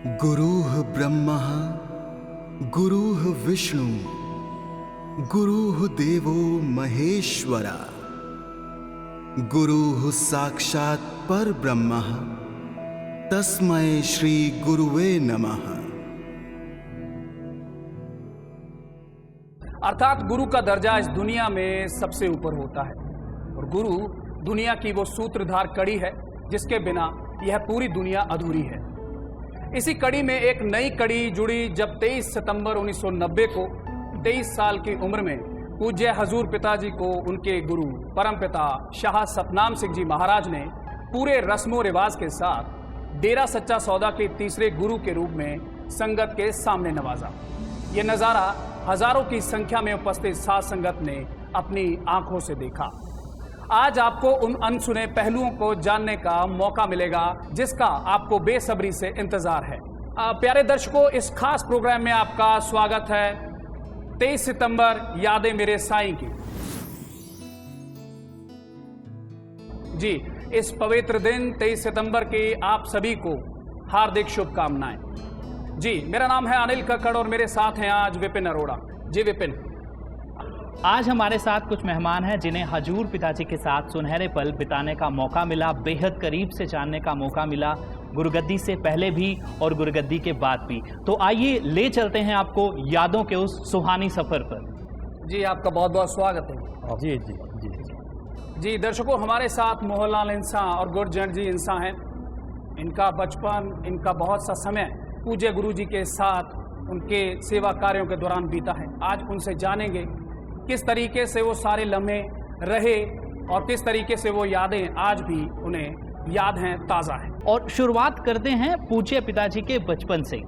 गुरुः ब्रह्मा गुरुः विष्णु गुरुः देवो महेश्वरा गुरुः साक्षात् परब्रह्म तस्मै श्री गुरुवे नमः। अर्थात गुरु का दर्जा इस दुनिया में सबसे ऊपर होता है और गुरु दुनिया की वो सूत्रधार कड़ी है जिसके बिना यह पूरी दुनिया अधूरी है। इसी कड़ी में एक नई कड़ी जुड़ी जब 23 सितंबर 1990 को 23 साल की उम्र में पूज्य हजूर पिताजी को उनके गुरु परमपिता शाह सतनाम सिंह जी महाराज ने पूरे रस्मों रिवाज के साथ डेरा सच्चा सौदा के तीसरे गुरु के रूप में संगत के सामने नवाजा। ये नजारा हजारों की संख्या में उपस्थित साध संगत ने अपनी आंखों से देखा। आज आपको उन अनसुने पहलुओं को जानने का मौका मिलेगा जिसका आपको बेसब्री से इंतजार है। प्यारे दर्शकों, इस खास प्रोग्राम में आपका स्वागत है। 23 सितंबर यादें मेरे साईं की। जी, इस पवित्र दिन 23 सितंबर की आप सभी को हार्दिक शुभकामनाएं। जी, मेरा नाम है अनिल कक्कड़ और मेरे साथ हैं आज विपिन अरोड़ा। जी विपिन, आज हमारे साथ कुछ मेहमान हैं जिन्हें हजूर पिताजी के साथ सुनहरे पल बिताने का मौका मिला, बेहद करीब से जानने का मौका मिला, गुरुगद्दी से पहले भी और गुरुगद्दी के बाद भी। तो आइए ले चलते हैं आपको यादों के उस सुहानी सफर पर। जी आपका बहुत बहुत स्वागत है। जी जी जी जी दर्शकों, हमारे साथ मोहनलाल इंसान और गुरजंट जी इंसान हैं। इनका बचपन, इनका बहुत सा समय पूज्य गुरु जी के साथ उनके सेवा कार्यों के दौरान बीता है। आज उनसे जानेंगे किस तरीके से वो सारे लम्हे रहे और किस तरीके से वो यादें आज भी उन्हें याद हैं, ताज़ा हैं। और शुरुआत करते हैं पूज्य पिताजी के बचपन से।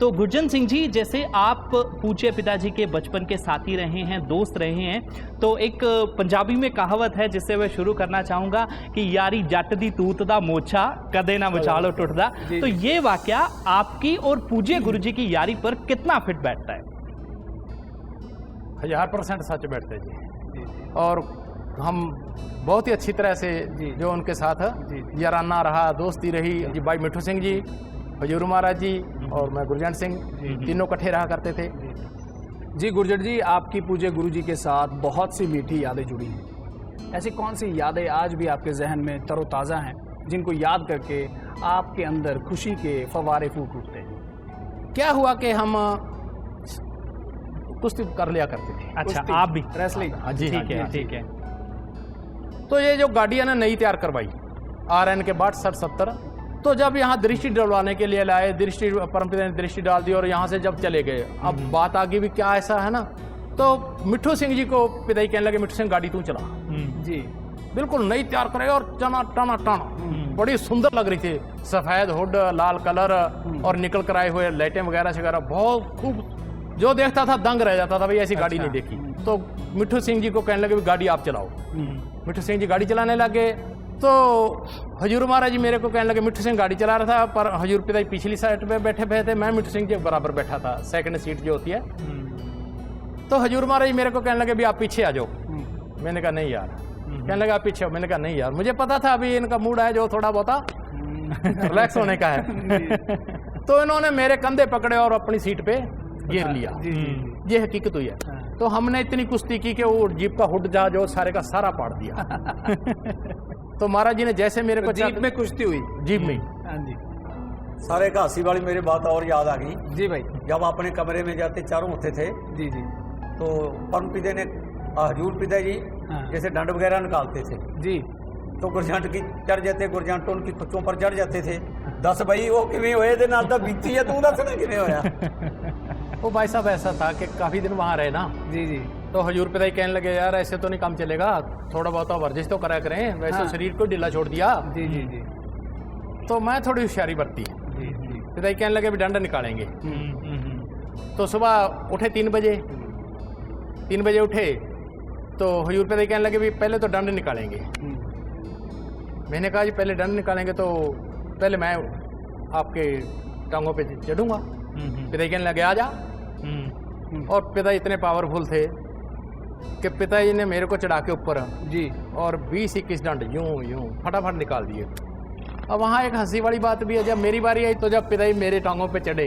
तो गुरजंत सिंह जी, जैसे आप पूज्य पिताजी के बचपन के साथी रहे हैं, दोस्त रहे हैं, तो एक पंजाबी में कहावत है जिससे मैं शुरू करना चाहूँगा कि यारी जट दी तूत दा मोछा कदे ना विचालो टुटदा। तो ये वाकया आपकी और पूज्य गुरु जी की यारी पर कितना फिट बैठता है? 1000% सच बैठते जी। और हम बहुत ही अच्छी तरह से जो उनके साथ याराना रहा, दोस्ती रही जी। भाई मिठू सिंह जी, हजूर महाराज जी और मैं गुरजंट सिंह, तीनों इकट्ठे रहा करते थे। जी गुरजंट जी, आपकी पूज्य गुरु जी के साथ बहुत सी मीठी यादें जुड़ी हैं। ऐसी कौन सी यादें आज भी आपके जहन में तरोताज़ा हैं जिनको याद करके आपके अंदर खुशी के फव्वारे फूट उठते हैं? क्या हुआ कि हम कुश्ती कर लिया करते थे। अच्छा, आप भी रेसलिंग? जी ठीक है, ठीक है। तो ये जो गाड़ियां ने नई तैयार करवाई RN के बाद 60-70, तो जब यहाँ दृष्टि डलवाने के लिए लाए, दृष्टि परमपिता ने दृष्टि डाल दी और यहाँ से जब चले गए, अब बात आगे भी क्या ऐसा है ना, तो मिठू सिंह जी को पिताजी कहने लगे, मिठू सिंह गाड़ी तू चला। जी, बिल्कुल नई तैयार करे और टना टना टना, बड़ी सुंदर लग रही थी। सफेद हुड, लाल कलर और निकल कर आए हुए लाइटें वगैरह वगैरह, बहुत खूब। जो देखता था दंग रह जाता था, भाई ऐसी गाड़ी नहीं देखी। तो मिठू सिंह जी को कहने लगे गाड़ी आप चलाओ। मिठू सिंह जी गाड़ी चलाने लगे तो हजूर महाराज जी मेरे को कहने लगे, मिठू सिंह गाड़ी चला रहा था पर हजूर पिताजी पिछली साइड पे बैठे हुए थे, मैं मिठू सिंह जी बराबर बैठा था, सेकंड सीट जो होती है। तो हजूर महाराज जी मेरे को कहने लगे भी आप पीछे आ जाओ। मैंने कहा नहीं यार। कहने लगा आप पीछे हो। मैंने कहा नहीं यार, मुझे पता था अभी इनका मूड है जो थोड़ा बहुत रिलैक्स होने का है। तो इन्होंने मेरे कंधे पकड़े और अपनी सीट पे गिर लिया। ये हकीकत हुई है। तो हमने इतनी कुश्ती की कि वो जीप का हुड जा जो सारे का सारा पाड़ दिया। तो महाराज जी ने जैसे मेरे को जीप में कुश्ती हुई? जीप में। हाँ जी। सारे का हंसी वाली मेरी बात और याद आ गई। जी भाई। जब अपने कमरे में जाते चारों होते थे जी जी, तो परम पिता ने हजूर पिता जी जैसे डंड वगैरह निकालते थे जी, तो गुरजंट की चढ़ जाते, गुरजंट उनकी कुच्चों पर चढ़ जाते थे। दस भाई वो किमें होए दे नाल दा बीती है, तू दस ना किमें होया। वो भाई साहब ऐसा था कि काफी दिन वहां रहे ना। जी जी। तो हजूर पिताजी कहने लगे यार ऐसे तो नहीं काम चलेगा, थोड़ा बहुत वर्जिश तो करा करें, वैसे शरीर को ढीला छोड़ दिया। जी जी जी। तो मैं थोड़ी होशियारी बरती। जी जी। पिताजी कहने लगे भी डंडा निकालेंगे। तो सुबह उठे 3 बजे उठे तो हजूर पिताजी कहने लगे भी पहले तो डंड निकालेंगे। मैंने कहा जी पहले डंड निकालेंगे तो पहले मैं आपके टांगों पे चढ़ूंगा। पिताजी कहने लगे आ जा। और पिताजी इतने पावरफुल थे कि पिताजी ने मेरे को चढ़ा के ऊपर जी और 20-21 डंड यूं यूं फटाफट निकाल दिए। अब वहाँ एक हंसी वाली बात भी है, जब मेरी बारी आई तो जब पिताजी मेरे टांगों पे चढ़े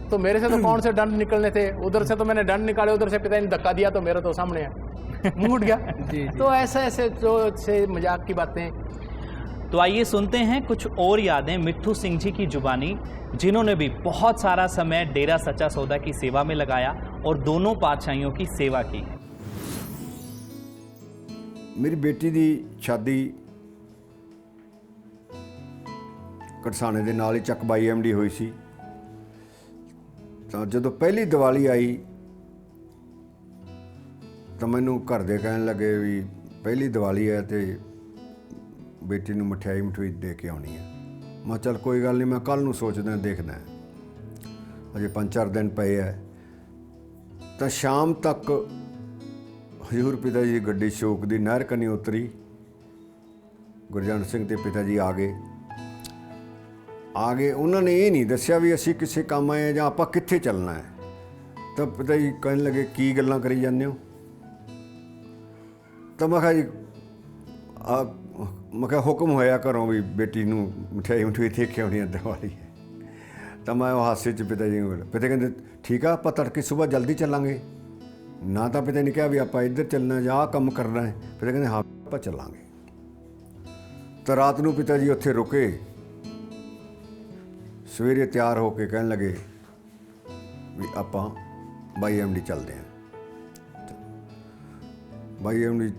तो मेरे से तो कौन से दंड निकलने थे, उधर से तो मैंने दंड निकाले, उधर से पिताजी ने धक्का दिया तो मेरा तो सामने है मुंह उठ गया। तो ऐसे ऐसे जो से मजाक की बातें। तो आइए सुनते हैं कुछ और यादें मिट्ठू सिंह जी की जुबानी, जिन्होंने भी बहुत सारा समय डेरा सच्चा सौदा की सेवा में लगाया और दोनों पातशाहियों की सेवा की। मेरी बेटी ਦੀ ਸ਼ਾਦੀ ਕਰਸਾਣੇ ਦੇ ਨਾਲ ਹੀ ਚੱਕ ਬਾਈ ਐਮਡੀ ਹੋਈ ਸੀ। ਤਾਂ ਜਦੋਂ ਪਹਿਲੀ ਦੀਵਾਲੀ ਆਈ ਤਾਂ ਮੈਨੂੰ ਘਰ ਦੇ ਕਹਿਣ ਲੱਗੇ ਵੀ ਪਹਿਲੀ ਦੀਵਾਲੀ ਹੈ ਤੇ ਬੇਟੀ ਨੂੰ ਮਠਿਆਈ ਦੇ ਕੇ ਆਉਣੀ ਹੈ। ਮੈਂ ਚੱਲ ਕੋਈ ਗੱਲ ਨਹੀਂ, ਮੈਂ ਕੱਲ ਨੂੰ ਸੋਚਦਾ ਦੇਖਦਾ, ਅਜੇ 5-4 ਦਿਨ ਪਏ ਹੈ। ਤਾਂ ਸ਼ਾਮ ਤੱਕ ਹਜ਼ੂਰ ਪਿਤਾ ਜੀ ਦੀ ਗੱਡੀ ਸ਼ੋਕ ਦੀ ਨਹਿਰ ਕੰਨੀ ਉਤਰੀ, ਗੁਰਜੰਟ ਸਿੰਘ ਤੇ ਪਿਤਾ ਜੀ ਆ ਗਏ। ਉਹਨਾਂ ਨੇ ਇਹ ਨਹੀਂ ਦੱਸਿਆ ਵੀ ਅਸੀਂ ਕਿਸੇ ਕੰਮ ਆਏ ਜਾਂ ਆਪਾਂ ਕਿੱਥੇ ਚੱਲਣਾ ਹੈ। ਤਾਂ ਪਿਤਾ ਜੀ ਕਹਿਣ ਲੱਗੇ ਕੀ ਗੱਲਾਂ ਕਰੀ ਜਾਂਦੇ ਹੋ। ਤਾਂ ਮੈਂ ਕਿਹਾ ਜੀ ਮੈਂ ਕਿਹਾ ਹੁਕਮ ਹੋਇਆ ਘਰੋਂ ਵੀ ਬੇਟੀ ਨੂੰ ਮਠਿਆਈ ਦੇ ਕੇ ਆਉਣੀ ਹੈ ਦੀਵਾਲੀ ਹੈ। ਤਾਂ ਮੈਂ ਉਹ ਹਾਸੇ 'ਚ ਪਿਤਾ ਜੀ ਨੂੰ ਬੋਲਿਆ। ਪਿਤਾ ਕਹਿੰਦੇ ਠੀਕ ਆ, ਆਪਾਂ ਤੜਕੇ ਸੁਬਾਹ ਜਲਦੀ ਚੱਲਾਂਗੇ। ਨਾ ਤਾਂ ਪਿਤਾ ਨੇ ਕਿਹਾ ਵੀ ਆਪਾਂ ਇੱਧਰ ਚੱਲਣਾ ਜਾਂ ਆਹ ਕੰਮ ਕਰਨਾ ਹੈ। ਪਿਤਾ ਕਹਿੰਦੇ ਹਾਂ ਆਪਾਂ ਚੱਲਾਂਗੇ। ਤਾਂ ਰਾਤ ਨੂੰ ਪਿਤਾ ਜੀ ਉੱਥੇ ਰੁਕੇ, ਸਵੇਰੇ ਤਿਆਰ ਹੋ ਕੇ ਕਹਿਣ ਲੱਗੇ ਵੀ ਆਪਾਂ ਬਾਈ ਐਮਡੀ ਚੱਲਦੇ ਹਾਂ। ਬਾਈ ਐਮਡੀ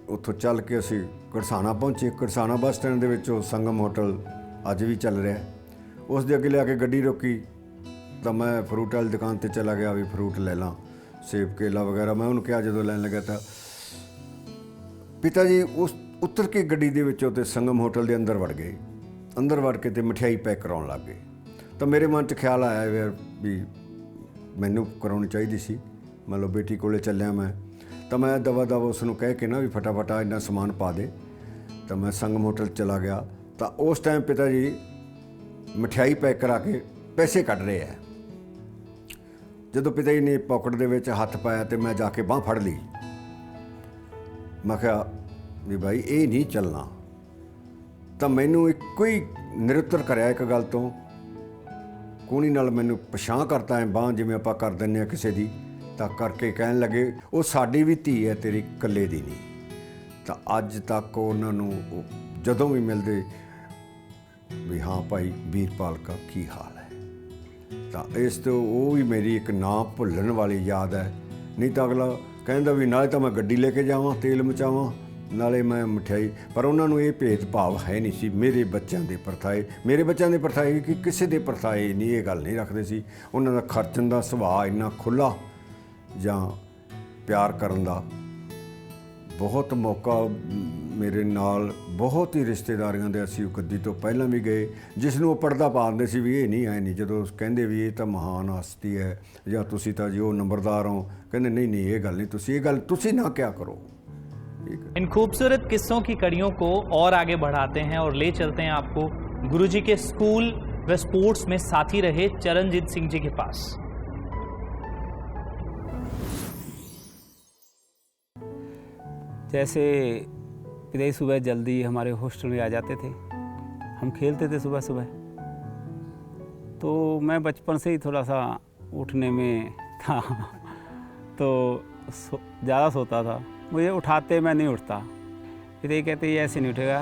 ਉੱਥੋਂ ਚੱਲ ਕੇ ਅਸੀਂ ਕਰਸਾਣਾ ਪਹੁੰਚੇ। ਕਰਸਾਣਾ ਬੱਸ ਸਟੈਂਡ ਦੇ ਵਿੱਚੋਂ ਸੰਗਮ ਹੋਟਲ ਅੱਜ ਵੀ ਚੱਲ ਰਿਹਾ, ਉਸ ਦੇ ਅੱਗੇ ਲਿਆ ਕੇ ਗੱਡੀ ਰੋਕੀ। ਤਾਂ ਮੈਂ ਫਰੂਟ ਵਾਲੀ ਦੁਕਾਨ 'ਤੇ ਚਲਾ ਗਿਆ ਵੀ ਫਰੂਟ ਲੈ ਲਾਂ, ਸੇਬ ਕੇਲਾ ਵਗੈਰਾ। ਮੈਂ ਉਹਨੂੰ ਕਿਹਾ, ਜਦੋਂ ਲੈਣ ਲੱਗਾ ਤਾਂ ਪਿਤਾ ਜੀ ਉਸ ਉਤਰ ਕੇ ਗੱਡੀ ਦੇ ਵਿੱਚੋਂ ਤੇ ਸੰਗਮ ਹੋਟਲ ਦੇ ਅੰਦਰ ਵੜ ਗਏ। ਅੰਦਰ ਵੜ ਕੇ ਤੇ ਮਠਿਆਈ ਪੈਕ ਕਰਾਉਣ ਲੱਗ ਗਏ। ਤਾਂ ਮੇਰੇ ਮਨ 'ਚ ਖਿਆਲ ਆਇਆ ਵੀ ਮੈਨੂੰ ਕਰਾਉਣੀ ਚਾਹੀਦੀ ਸੀ, ਮੰਨ ਲਓ ਬੇਟੀ ਕੋਲੇ ਚੱਲਿਆ ਮੈਂ। ਤਾਂ ਮੈਂ ਦਵਾ ਉਸ ਨੂੰ ਕਹਿ ਕੇ ਨਾ ਵੀ ਫਟਾਫਟ ਇੰਨਾ ਸਮਾਨ ਪਾ ਦੇ। ਤਾਂ ਮੈਂ ਸੰਗਮ ਹੋਟਲ ਚਲਾ ਗਿਆ। ਤਾਂ ਉਸ ਟਾਈਮ ਪਿਤਾ ਜੀ ਮਠਿਆਈ ਪੈਕ ਕਰਾ ਕੇ ਪੈਸੇ ਕੱਢ ਰਹੇ ਆ। ਜਦੋਂ ਪਿਤਾ ਜੀ ਨੇ ਪਾਕਟ ਦੇ ਵਿੱਚ ਹੱਥ ਪਾਇਆ ਤੇ ਮੈਂ ਜਾ ਕੇ ਬਾਂਹ ਫੜ ਲਈ। ਮੈਂ ਕਿਹਾ ਵੀ ਭਾਈ ਇਹ ਨਹੀਂ ਚੱਲਣਾ। ਤਾਂ ਮੈਨੂੰ ਇੱਕੋ ਹੀ ਨਿਰੁੱਤਰ ਕਰਿਆ ਇੱਕ ਗੱਲ ਤੋਂ, ਕੂਣੀ ਨਾਲ ਮੈਨੂੰ ਪਛਾਣ ਕਰਤਾ ਹੈ ਬਾਂਹ, ਜਿਵੇਂ ਆਪਾਂ ਕਰ ਦਿੰਦੇ ਹਾਂ ਕਿਸੇ ਦੀ। ਤਾਂ ਕਰਕੇ ਕਹਿਣ ਲੱਗੇ ਉਹ ਸਾਡੀ ਵੀ ਧੀ ਹੈ, ਤੇਰੀ ਇਕੱਲੇ ਦੀ ਨਹੀਂ। ਤਾਂ ਅੱਜ ਤੱਕ ਉਹਨਾਂ ਨੂੰ ਜਦੋਂ ਵੀ ਮਿਲਦੇ ਵੀ ਹਾਂ ਭਾਈ ਵੀਰਪਾਲ ਦਾ ਕੀ ਹਾਲ ਹੈ। ਤਾਂ ਇਸ ਤੋਂ ਉਹ ਵੀ ਮੇਰੀ ਇੱਕ ਨਾ ਭੁੱਲਣ ਵਾਲੀ ਯਾਦ ਹੈ। ਨਹੀਂ ਤਾਂ ਅਗਲਾ ਕਹਿੰਦਾ ਵੀ ਨਾਲੇ ਤਾਂ ਮੈਂ ਗੱਡੀ ਲੈ ਕੇ ਜਾਵਾਂ, ਤੇਲ ਮਚਾਵਾਂ, ਨਾਲੇ ਮੈਂ ਮਠਿਆਈ। ਪਰ ਉਹਨਾਂ ਨੂੰ ਇਹ ਭੇਦ ਭਾਵ ਹੈ ਨਹੀਂ ਸੀ। ਮੇਰੇ ਬੱਚਿਆਂ ਦੇ ਪਰਥਾਏ ਕਿ ਕਿਸੇ ਦੇ ਪਰਥਾਏ ਨਹੀਂ, ਇਹ ਗੱਲ ਨਹੀਂ ਰੱਖਦੇ ਸੀ। ਉਹਨਾਂ ਦਾ ਖਰਚਣ ਦਾ ਸੁਭਾਅ ਇੰਨਾ ਖੁੱਲ੍ਹਾ ਜਾਂ ਪਿਆਰ ਕਰਨ ਦਾ। ਬਹੁਤ ਮੌਕਾ ਮੇਰੇ ਨਾਲ ਬਹੁਤ ਹੀ ਰਿਸ਼ਤੇਦਾਰੀਆਂ ਦੇ ਅਸੀਂ ਗੱਦੀ ਤੋਂ ਪਹਿਲਾਂ ਵੀ ਗਏ, ਜਿਸ ਨੂੰ ਉਹ ਪਰਦਾ ਪਾਉਂਦੇ ਸੀ ਵੀ ਇਹ ਨਹੀਂ ਆਏ ਨਹੀਂ। ਜਦੋਂ ਕਹਿੰਦੇ ਵੀ ਇਹ ਤਾਂ ਮਹਾਨ ਹਸਤੀ ਹੈ ਜਾਂ ਤੁਸੀਂ ਤਾਂ ਜੀ ਉਹ ਨੰਬਰਦਾਰ ਹੋ, ਕਹਿੰਦੇ नहीं ये गल नहीं, ये गल तुसी ना क्या करो। इन खूबसूरत किस्सों की कड़ियों को और आगे बढ़ाते हैं और ले चलते हैं आपको गुरुजी के स्कूल व स्पोर्ट्स में साथी रहे चरणजीत सिंह जी के पास। जैसे पिताजी सुबह जल्दी हमारे हॉस्टल में आ जाते थे, हम खेलते थे सुबह सुबह। तो मैं बचपन से ही थोड़ा सा उठने में था तो ज़्यादा सोता था, मुझे उठाते मैं नहीं उठता। पिताजी कहते ये ऐसे नहीं उठेगा,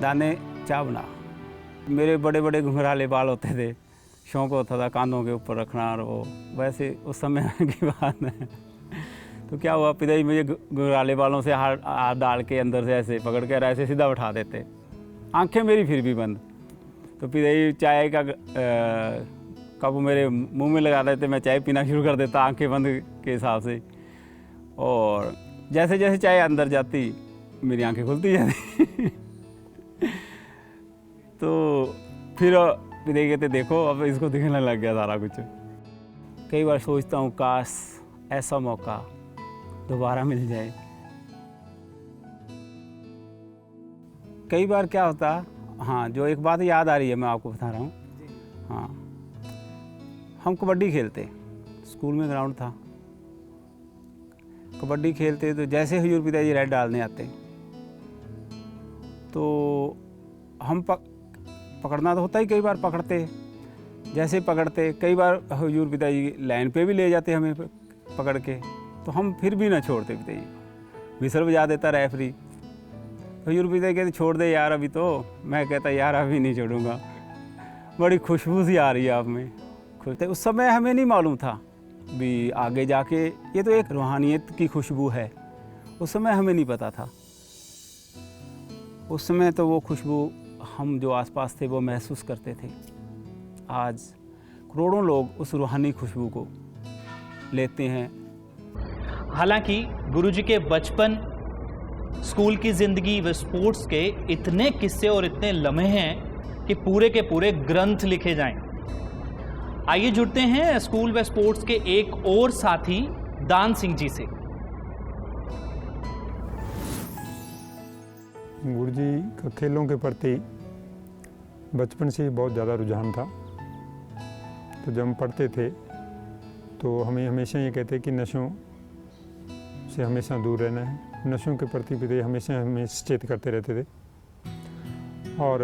दाने चाय बना। मेरे बड़े बड़े घुंघराले बाल होते थे, शौक़ होता था कानों के ऊपर रखना, और वो वैसे उस समय की बात है। तो क्या हुआ, पिताजी मुझे घुंघराले बालों से हाथ डाल के अंदर से ऐसे पकड़ कर ऐसे सीधा उठा देते, आंखें मेरी फिर भी बंद। तो पिताजी चाय का कप मेरे मुंह में लगा देते, मैं चाय पीना शुरू कर देता आंखें बंद के हिसाब से। और जैसे जैसे चाय अंदर जाती मेरी आंखें खुलती जाती तो फिर पिताजी कहते देखो अब इसको दिखने लग गया सारा कुछ। कई बार सोचता हूँ काश ऐसा मौका दोबारा मिल जाए। कई बार क्या होता, हाँ जो एक बात याद आ रही है मैं आपको बता रहा हूँ। हाँ हम कबड्डी खेलते, स्कूल में ग्राउंड था, कबड्डी खेलते तो जैसे हुजूर पिताजी रेड डालने आते तो हम पकड़ना तो होता ही, कई बार पकड़ते, जैसे पकड़ते कई बार हुजूर पिताजी लाइन पे भी ले जाते हमें पकड़ के, तो हम फिर भी ना छोड़ते पिताजी, विसल बजा देता रेफरी, हुजूर पिताजी कहते छोड़ दे यार अभी तो, मैं कहता यार अभी नहीं छोड़ूंगा, बड़ी खुशबू सी आ रही है आप में खुश। उस समय हमें नहीं मालूम था भी आगे जाके ये तो एक रूहानियत की खुशबू है, उस समय हमें नहीं पता था। उस समय तो वो खुशबू हम जो आसपास थे वो महसूस करते थे। आज करोड़ों लोग उस रूहानी खुशबू को लेते हैं। हालांकि गुरुजी के बचपन, स्कूल की ज़िंदगी व स्पोर्ट्स के इतने किस्से और इतने लम्हे हैं कि पूरे के पूरे ग्रंथ लिखे जाएं। आइए जुड़ते हैं स्कूल व स्पोर्ट्स के एक और साथी दान सिंह जी से। गुरुजी का खेलों के प्रति बचपन से ही बहुत ज़्यादा रुझान था। तो जब हम पढ़ते थे तो हमें हमेशा ये कहते कि नशों से हमेशा दूर रहना है, नशों के प्रति पिताजी हमेशा हमें सचेत करते रहते थे। और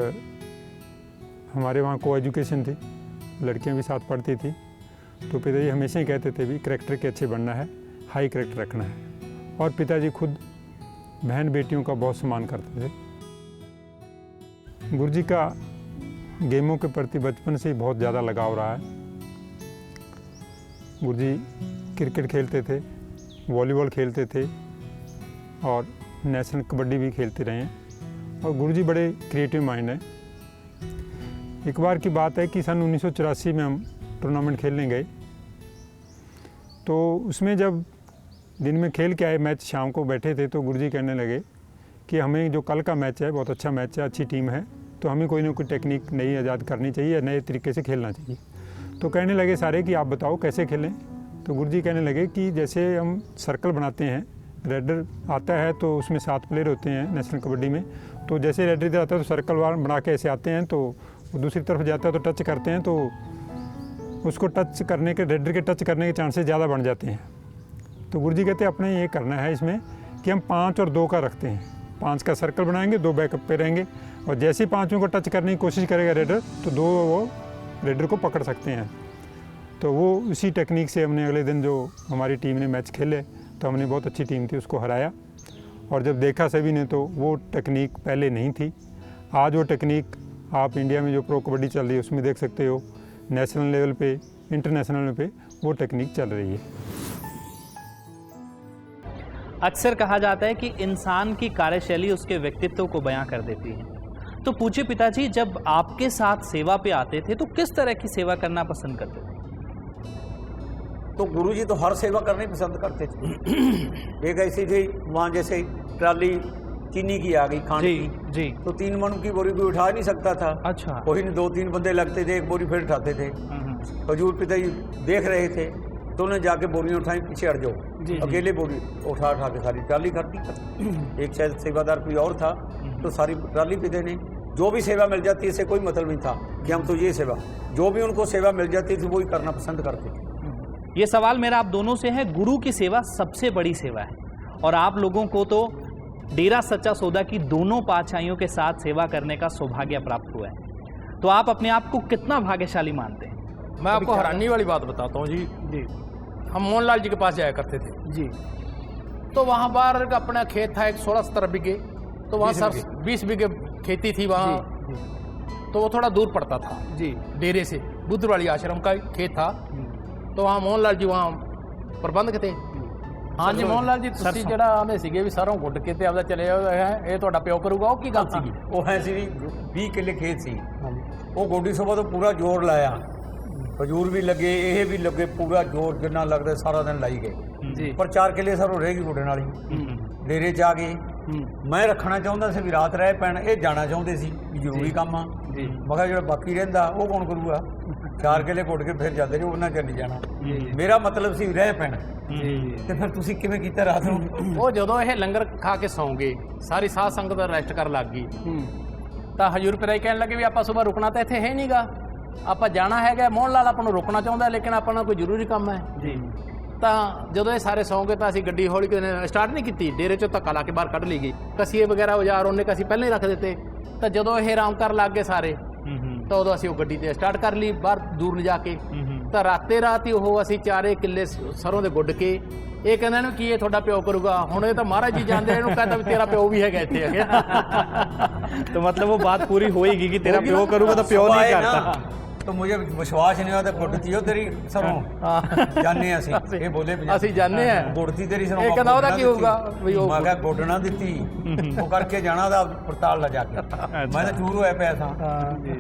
हमारे वहाँ को एजुकेशन थी, लड़कियाँ भी साथ पढ़ती थी, तो पिताजी हमेशा ही कहते थे भी करैक्टर के अच्छे बनना है, हाई करैक्टर रखना है। और पिताजी खुद बहन बेटियों का बहुत सम्मान करते थे। गुरुजी का गेमों के प्रति बचपन से ही बहुत ज़्यादा लगाव रहा है। गुरुजी क्रिकेट खेलते थे, वॉलीबॉल खेलते थे और नेशनल कबड्डी भी खेलते रहे हैं। और गुरुजी बड़े क्रिएटिव माइंड हैं। एक बार की बात है कि सन 1984 में हम टूर्नामेंट खेलने गए, तो उसमें जब दिन में खेल के आए, मैच शाम को बैठे थे, तो गुरुजी कहने लगे कि हमें जो कल का मैच है बहुत अच्छा मैच है, अच्छी टीम है, तो हमें कोई ना कोई टेक्निक नई आज़ाद करनी चाहिए, नए तरीके से खेलना चाहिए। तो कहने लगे सारे कि आप बताओ कैसे खेलें। तो गुरुजी कहने लगे कि जैसे हम सर्कल बनाते हैं, रेडर आता है तो उसमें 7 प्लेयर होते हैं नेशनल कबड्डी में, तो जैसे रेडर इधर आता है तो सर्कल बना के ऐसे आते हैं, तो वो दूसरी तरफ जाता है तो टच करते हैं, तो उसको टच करने के, रेडर के टच करने के चांसेस ज़्यादा बढ़ जाते हैं। तो गुरुजी कहते हैं अपने ये करना है इसमें कि हम 5 और 2 का रखते हैं, 5 का सर्कल बनाएंगे, 2 बैकअप पे रहेंगे, और जैसे ही 5 को टच करने की कोशिश करेगा रेडर, तो 2 वो रेडर को पकड़ सकते हैं। तो वो उसी टेक्निक से हमने अगले दिन जो हमारी टीम ने मैच खेले, तो हमने बहुत अच्छी टीम थी उसको हराया। और जब देखा सभी ने तो वो टेक्निक पहले नहीं थी। आज वो टेक्निक आप इंडिया में जो प्रो कबड्डी चल रही है उसमें देख सकते हो, नेशनल लेवल पे, इंटरनेशनल लेवल पे वो टेक्निक चल रही है। अक्सर कहा जाता है कि इंसान की कार्यशैली उसके व्यक्तित्व को बयां कर देती है। तो पूज्य पिताजी जब आपके साथ सेवा पे आते थे तो किस तरह की सेवा करना पसंद करते थे? तो गुरुजी तो हर सेवा करनी पसंद करते थे। एक ऐसी थी वहाँ जैसे ट्राली चीनी की आ गई, खाने की जी, तो 3 मन की बोरी कोई उठा नहीं सकता था। अच्छा। कोई नहीं, 2-3 बंदे लगते थे, एक बोरी फिर उठाते थे। हजूर पिताजी देख रहे थे तो उन्हें जाके बोरियाँ उठाई, पीछे हट जाओ, अकेले बोरी उठा के सारी ट्राली कर दी। एक शायद सेवादार कोई और था, तो सारी ट्राली पिता ने जो भी सेवा मिल जाती, इससे कोई मतलब नहीं था कि हम तो ये सेवा, जो भी उनको सेवा मिल जाती थी वही करना पसंद करते थे। ये सवाल मेरा आप दोनों से है। गुरु की सेवा सबसे बड़ी सेवा है और आप लोगों को तो डेरा सच्चा सौदा की दोनों पातशाहियों के साथ सेवा करने का सौभाग्य प्राप्त हुआ है। तो आप अपने आप को कितना भाग्यशाली मानते हैं? मैं आपको हैरानी वाली बात बताता हूँ जी। हम मोहनलाल जी के पास जाया करते थे जी। तो वहाँ बाहर अपना खेत था एक 16-17 बीघे, तो वहाँ 20 बीघे खेती थी वहाँ। तो वो थोड़ा दूर पड़ता था जी, डेरे से बुद्धवाली आश्रम का खेत था। तो वहाँ मोहनलाल जी वहाँ प्रबंधक थे। हाँ जी मोहनलाल जी, ਤੁਸੀਂ ਜਿਹੜਾ ਆਂਦੇ ਸੀਗੇ ਵੀ ਸਰੋਂ ਗੁੱਡ ਕੇ ਤੇ ਆਪਦਾ ਚਲੇ ਜਾਓ, ਇਹ ਤੁਹਾਡਾ ਪਿਓ ਕਰੂਗਾ, ਉਹ ਕੀ ਗੱਲ ਸੀਗੀ? ਉਹ ਹੈ ਸੀ 20 ਕਿੱਲੇ ਖੇਤ ਸੀ, ਉਹ ਗੋਡੀ ਸਭਾ ਤੋਂ ਪੂਰਾ ਜ਼ੋਰ ਲਾਇਆ, ਖਜੂਰ ਵੀ ਲੱਗੇ, ਇਹ ਵੀ ਲੱਗੇ, ਪੂਰਾ ਜ਼ੋਰ ਜਿੰਨਾ ਲੱਗਦਾ ਸਾਰਾ ਦਿਨ ਲਾਈ ਗਏ ਜੀ। ਪਰ 4 ਕਿੱਲੇ ਸਰੋਂ ਰਹਿ ਗਈ ਗੁੱਡਣ ਵਾਲੀ। ਡੇਰੇ 'ਚ ਆ ਗਏ, ਮੈਂ ਰੱਖਣਾ ਚਾਹੁੰਦਾ ਸੀ ਵੀ ਰਾਤ ਰਹਿ ਪੈਣ, ਇਹ ਜਾਣਾ ਚਾਹੁੰਦੇ ਸੀ ਵੀ ਜ਼ਰੂਰੀ ਕੰਮ ਆ। ਮੈਂ ਕਿਹਾ ਜਿਹੜਾ ਬਾਕੀ ਰਹਿੰਦਾ ਉਹ ਕੌਣ ਕਰੂਗਾ, 4 ਕਿੱਲੇ ਘੁੱਟ ਕੇ ਫਿਰ ਜਾਂਦੇ ਨੇ, ਉਹਨਾਂ 'ਚ ਨਹੀਂ ਜਾਣਾ। ਮੇਰਾ ਮਤਲਬ ਸੀ ਰਹਿ ਪੈਣ। ਤੇ ਫਿਰ ਤੁਸੀਂ ਕਿਵੇਂ ਕੀਤਾ ਰਾਤ ਨੂੰ? ਉਹ ਜਦੋਂ ਇਹ ਲੰਗਰ ਖਾ ਕੇ ਸੌਂ ਗਏ, ਸਾਰੀ ਸਾਧ ਸੰਗਤ ਰੈਸਟ ਕਰਨ ਲੱਗ ਗਈ, ਤਾਂ ਹਜੂਰ ਪਿਰਾਈ ਕਹਿਣ ਲੱਗੇ ਵੀ ਆਪਾਂ ਸਵੇਰ ਰੁਕਣਾ ਤਾਂ ਇੱਥੇ ਹੈ ਨਹੀਂਗਾ, ਆਪਾਂ ਜਾਣਾ ਹੈਗਾ। ਮੋਹਨ ਲਾਲ ਆਪਾਂ ਨੂੰ ਰੁਕਣਾ ਚਾਹੁੰਦਾ, ਲੇਕਿਨ ਆਪਾਂ ਨੂੰ ਕੋਈ ਜ਼ਰੂਰੀ ਕੰਮ ਹੈ ਜੀ। ਤਾਂ ਜਦੋਂ ਇਹ ਸਾਰੇ ਸੌਂ ਗਏ ਤਾਂ ਅਸੀਂ ਗੱਡੀ ਹੌਲੀ ਸਟਾਰਟ ਨਹੀਂ ਕੀਤੀ, ਡੇਰੇ 'ਚੋਂ ਧੱਕਾ ਲਾ ਕੇ ਬਾਹਰ ਕੱਢ ਲਈ ਗਈ। ਕਸੀਏ ਵਗੈਰਾ ਔਜ਼ਾਰ ਉਹਨੇ ਅਸੀਂ ਪਹਿਲਾਂ ਹੀ ਰੱਖ ਦਿੱਤੇ, ਤਾਂ ਜਦੋਂ ਇਹ ਆਰਾਮ ਕਰਨ ਲੱਗ ਗਏ ਸਾਰੇ ਤਾਂ ਉਦੋਂ ਅਸੀਂ ਉਹ ਗੱਡੀ ਤੇ ਸਟਾਰਟ ਕਰ ਲਈ ਬਾਹਰ ਦੂਰ ਲਿਜਾ ਕੇ। ਤਾਂ ਰਾਤੇ ਰਾਤ ਹੀ ਉਹ ਅਸੀਂ 4 ਕਿੱਲੇ ਸਰੋਂ ਦੇ ਗੁੱਡ ਕੇ ਇਹ ਕਹਿੰਦਾ ਇਹਨੂੰ ਕੀ ਇਹ ਤੁਹਾਡਾ ਪਿਓ ਕਰੂਗਾ। ਹੁਣ ਇਹ ਤਾਂ ਮਹਾਰਾਜ ਜੀ ਜਾਣਦੇ ਇਹਨੂੰ ਕਹਿੰਦਾ ਵੀ ਤੇਰਾ ਪਿਓ ਵੀ ਹੈਗਾ ਇੱਥੇ ਹੈਗਾ। तो मतलब वो बात पूरी होएगी कि तेरा प्यो करूंगा तो प्यो नहीं करता। तो मुझे विश्वास नहीं होता गुड़ती हो तेरी सरों जाने ਅਸੀਂ ਇਹ ਬੋਲੇ ਅਸੀਂ ਜਾਣਦੇ ਆ ਗੁੜਤੀ ਤੇਰੀ ਸਰੋਂ ਇਹ ਕਹਿੰਦਾ ਉਹਦਾ ਕੀ ਹੋਊਗਾ ਵੀ ਉਹ ਮੈਂ ਕਿਹਾ ਗੁੱਡ ਨਾ ਦਿੱਤੀ ਉਹ ਕਰਕੇ ਜਾਣਾ ਦਾ ਪੜਤਾਲ ਲਾ ਜਾ ਕੇ ਮੈਂ ਤਾਂ ਚੂਰ ਹੋਇਆ ਪਿਆ ਸਾਂ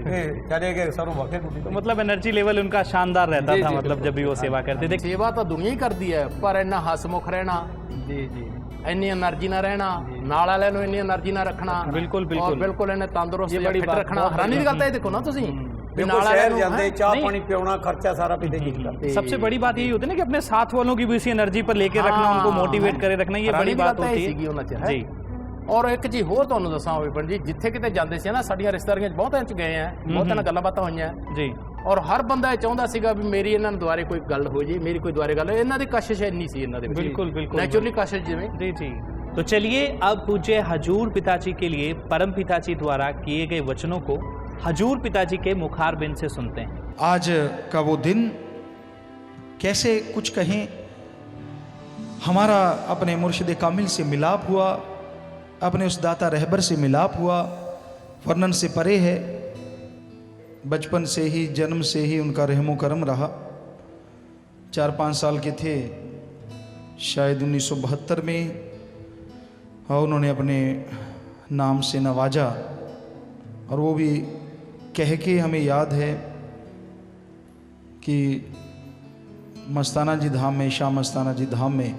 ਇਹ ਚਲੇ ਗਏ ਸਰੋਂ ਵਕੇ ਗੁੱਡੀ तो मतलब एनर्जी लेवल उनका शानदार रहता था, मतलब जब भी वो सेवा करते थे। ਸੇਵਾ ਤਾਂ ਦੁਨੀਆ ਹੀ ਕਰਦੀ ਹੈ, ਪਰ ਇੰਨਾ ਹਸਮੁਖ ਰਹਿਣਾ जी जी ਇੰਨੀ એનર્ਜੀ ਨਾਲ ਰਹਿਣਾ, ਨਾਲ ਵਾਲਿਆਂ ਨੂੰ ਇੰਨੀ એનર્ਜੀ ਨਾਲ ਰੱਖਣਾ, ਬਿਲਕੁਲ, ਬਿਲਕੁਲ। ਔਰ ਬਿਲਕੁਲ ਇਹਨੇ ਤੰਦਰੁਸਤ ਬੜੀ ਫਿੱਟ ਬਾਤ, ਰੱਖਣਾ। ਬਹੁਤ ਹੈਰਾਨੀ ਦੀ ਗੱਲ ਤਾਂ ਇਹ ਦੇਖੋ ਨਾ ਤੁਸੀਂ ਵੀ ਨਾਲ ਵਾਲਿਆਂ शहर ਨੂੰ जाते चाह नहीं। पानी पियोना खर्चा सारा पीते जी करते सबसे बड़ी बात यही होती है ना कि अपने साथ वालों की भी उसी एनर्जी पर लेके रखना, उनको मोटिवेट करे रखना, ये बड़ी बात होती ਸੀਗੀ है ਉਹਨਾਂ ਚ जी। ਔਰ ਇੱਕ ਚੀਜ਼ ਹੋਰ ਤੁਹਾਨੂੰ ਦੱਸਾਂ ਵਿਪਨ ਜੀ, ਜਿੱਥੇ ਕਿਤੇ ਜਾਂਦੇ ਸੀ ਨਾ ਸਾਡੀਆਂ ਰਿਸ਼ਤੇਦਾਰੀਆਂ 'ਚ ਬਹੁਤਾਂ 'ਚ ਗਏ ਆ, ਬਹੁਤਾਂ ਨਾਲ ਗੱਲਾਂ ਬਾਤਾਂ ਹੋਈਆਂ जी ਔਰ ਹਰ ਬੰਦਾ ਇਹ ਚਾਹੁੰਦਾ ਸੀਗਾ ਵੀ ਮੇਰੀ ਇਹਨਾਂ ਨੂੰ ਦੁਆਰੇ ਕੋਈ ਗੱਲ ਹੋ ਜੇ, ਮੇਰੀ ਕੋਈ ਦੁਆਰੇ ਗੱਲ, ਇਹਨਾਂ ਦੀ ਕਸ਼ਿਸ਼ ਇੰਨੀ ਸੀ ਇਹਨਾਂ ਦੇ ਵਿੱਚ। बिल्कुल बिल्कुल ਨੈਚੁਰਲੀ ਕਸ਼ਿਸ਼ ਜਿਵੇਂ। जी जी। तो चलिए अब पूज्य हजूर पिताजी के लिए परम पिताजी द्वारा किए गए वचनों को हजूर पिताजी के मुखारबिंद से सुनते हैं। आज का वो दिन कैसे कुछ कहें, हमारा अपने मुर्शिद कामिल से मिलाप हुआ, अपने उस दाता रहबर से मिलाप हुआ, वर्णन से परे है। बचपन से ही, जन्म से ही उनका रहमो करम रहा। 4-5 साल के थे शायद 1972 में, और उन्होंने अपने नाम से नवाजा, और वो भी कह के हमें याद है कि मस्ताना जी धाम में, शाह मस्ताना जी धाम में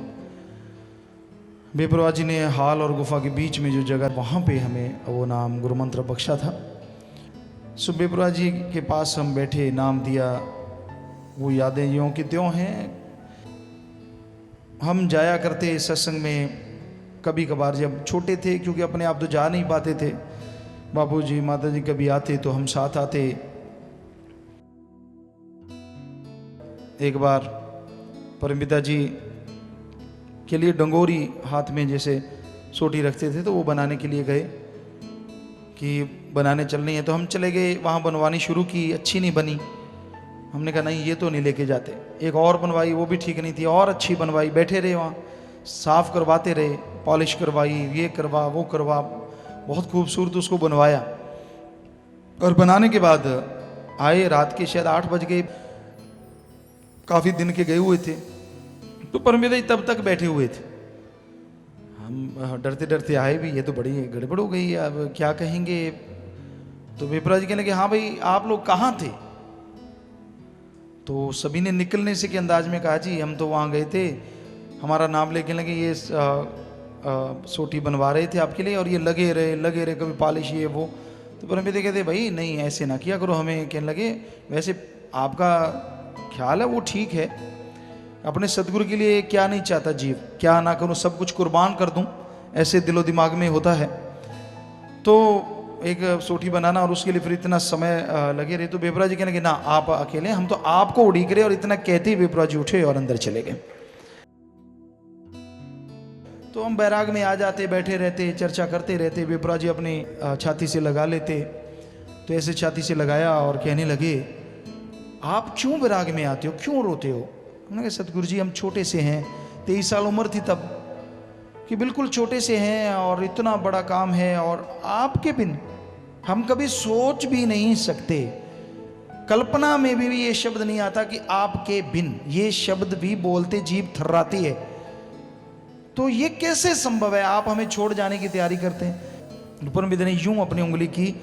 बेपरवाह जी ने हाल और गुफा के बीच में जो जगह, वहाँ पे हमें वो नाम गुरु मंत्र बख्शा था। सो बेपरवाह जी के पास हम बैठे, नाम दिया, वो यादें यों की त्यों हैं। हम जाया करते सत्संग में कभी कभार, जब छोटे थे, क्योंकि अपने आप तो जा नहीं पाते थे। बापूजी माताजी कभी आते तो हम साथ आते। एक बार परमपिता जी के लिए डंगोरी हाथ में जैसे सोटी रखते थे, तो वो बनाने के लिए गए कि बनाने चलनी है, तो हम चले गए, वहाँ बनवानी शुरू की, अच्छी नहीं बनी। हमने कहा नहीं ये तो नहीं लेके जाते। एक और बनवाई, वो भी ठीक नहीं थी, और अच्छी बनवाई, बैठे रहे वहाँ, साफ करवाते रहे, पॉलिश करवाई, ये करवा वो करवा, बहुत खूबसूरत उसको बनवाया। और बनाने के बाद आए, रात के शायद 8 बज गए, काफ़ी दिन के गए हुए थे, तो परमपिता जी तब तक बैठे हुए थे। हम डरते डरते आए भी, ये तो बड़ी गड़बड़ हो गई, अब क्या कहेंगे। तो बेपरा जी कहने लगे हाँ भाई आप लोग कहाँ थे। तो सभी ने निकलने से के अंदाज में कहा जी हम तो वहाँ गए थे, हमारा नाम लेके लगे, ये सोटी बनवा रहे थे आपके लिए, और ये लगे रहे कभी पॉलिश ये वो। तो परमपिता कहते भाई नहीं ऐसे ना किया करो। हमें कहने लगे वैसे आपका ख्याल है वो ठीक है, अपने सदगुरु के लिए क्या नहीं चाहता जीव, क्या ना करूं, सब कुछ कुर्बान कर दूं, ऐसे दिलो दिमाग में होता है। तो एक सोटी बनाना और उसके लिए फिर इतना समय लगे रहे। तो बेपरा जी कहने लगे ना आप अकेले, हम तो आपको उड़ीक रहे। और इतना कहते ही बेपरा जी उठे और अंदर चले गए। तो हम बैराग में आ जाते, बैठे रहते, चर्चा करते रहते, बेपरा जी अपनी छाती से लगा लेते। तो ऐसे छाती से लगाया और कहने लगे आप क्यों बैराग में आते हो, क्यों रोते हो। मैंने कहा सतगुरु जी हम छोटे से हैं, 23 साल उम्र थी तब, कि बिल्कुल छोटे से हैं और इतना बड़ा काम है, और आपके बिन हम कभी सोच भी नहीं सकते, कल्पना में भी ये शब्द नहीं आता कि आपके बिन, ये शब्द भी बोलते जीभ थर्राती है। तो ये कैसे संभव है, आप हमें छोड़ जाने की तैयारी करते हैं। परमपिता ने यूं अपनी उंगली की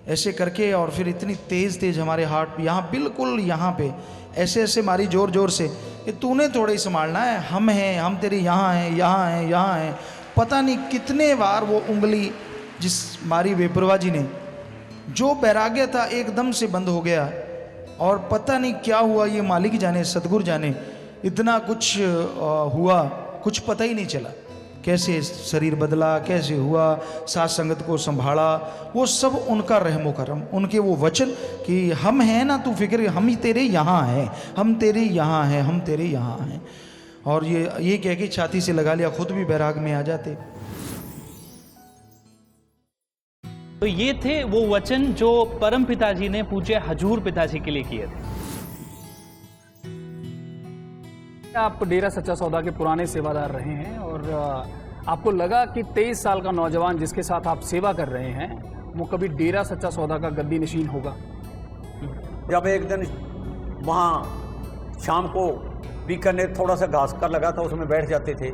ऐसे करके, और फिर इतनी तेज तेज हमारे हाथ यहाँ बिल्कुल यहाँ पे ऐसे ऐसे मारी जोर जोर से, कि तूने थोड़ा ही संभालना है, हम हैं, हम तेरे यहाँ हैं, यहाँ हैं, यहाँ हैं। पता नहीं कितने बार वो उंगली जिस मारी बेपरवाह जी ने, जो बैराग्य था एकदम से बंद हो गया, और पता नहीं क्या हुआ, ये मालिक जाने, सतगुरु जाने, इतना कुछ हुआ, कुछ पता ही नहीं चला, कैसे शरीर बदला, कैसे हुआ, साथ संगत को संभाला, वो सब उनका रहमो करम, उनके वो वचन कि हम हैं ना, तू फिक्र, हम ही तेरे यहाँ हैं, हम तेरे यहाँ हैं, हम तेरे यहाँ हैं। और ये कह के छाती से लगा लिया, खुद भी बैराग में आ जाते। तो ये थे वो वचन जो परम पिताजी ने पूज्य हजूर पिताजी के लिए किए थे। आप डेरा सच्चा सौदा के पुराने सेवादार रहे हैं और आपको लगा कि 23 साल का नौजवान जिसके साथ आप सेवा कर रहे हैं वो कभी डेरा सच्चा सौदा का गद्दी नशीन होगा? जब एक दिन वहाँ शाम को बीकानेर थोड़ा सा घास का लगा था, उसमें बैठ जाते थे,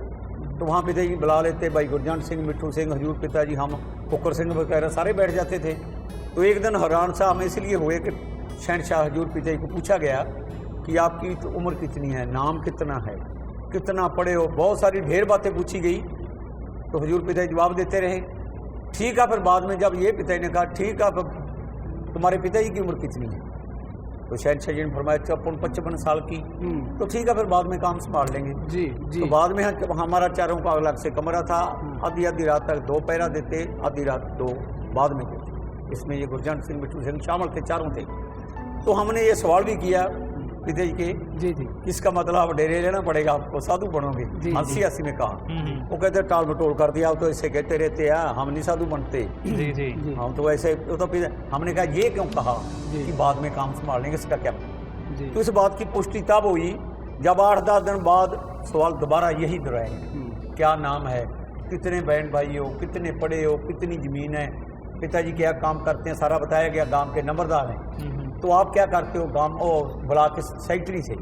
तो वहाँ पिताजी बुला लेते, भाई गुरजंट सिंह, मिट्ठू सिंह, हजूर पिताजी, हम कुकर सिंह वगैरह सारे बैठ जाते थे। तो एक दिन हैरान सा हमें इसलिए हुए कि शहनशाह हजूर पिताजी को पूछा गया कि आपकी तो उम्र कितनी है, नाम कितना है, कितना पढ़े हो, बहुत सारी ढेर बातें पूछी गई। तो हजूर पिताजी जवाब देते रहे, ठीक है। फिर बाद में जब ये पिताजी ने कहा ठीक है, तुम्हारे पिताजी की उम्र कितनी है, तो शहनशाह जी ने फरमाया 54-55 साल की। तो ठीक है, फिर बाद में काम संभाल लेंगे। जी जी। तो बाद में हमारा चारों का अलग से कमरा था, आधी आधी रात तक 2 पहरा देते, आधी रात 2 बाद में देते। इसमें ये गुरजंट सिंह, मिट्ठू सिंह शामिल थे, चारों थे। तो हमने ये सवाल भी किया पिताजी के, जी जी, इसका मतलब आप डेरे लेना पड़ेगा, आपको साधु बनोगे। हंसी में कहा, वो कहते टाल मटोल कर दिया, तो ऐसे कहते रहते हैं, हम नहीं साधु बनते। जी जी, हम तो ऐसे, तो फिर हमने कहा ये क्यों कहा कि बाद में काम संभाल लेंगे, इसका क्या? तो इस बात की पुष्टि तब हुई जब 8-10 दिन बाद सवाल दोबारा यही दोहराया, क्या नाम है, कितने बहन भाई हो, कितने पढ़े हो, कितनी जमीन है, पिताजी क्या काम करते हैं, सारा बताया गया, गांव के नंबरदार हैं। तो आप क्या करते हो, गांव बुला के सेक्रेटरी से।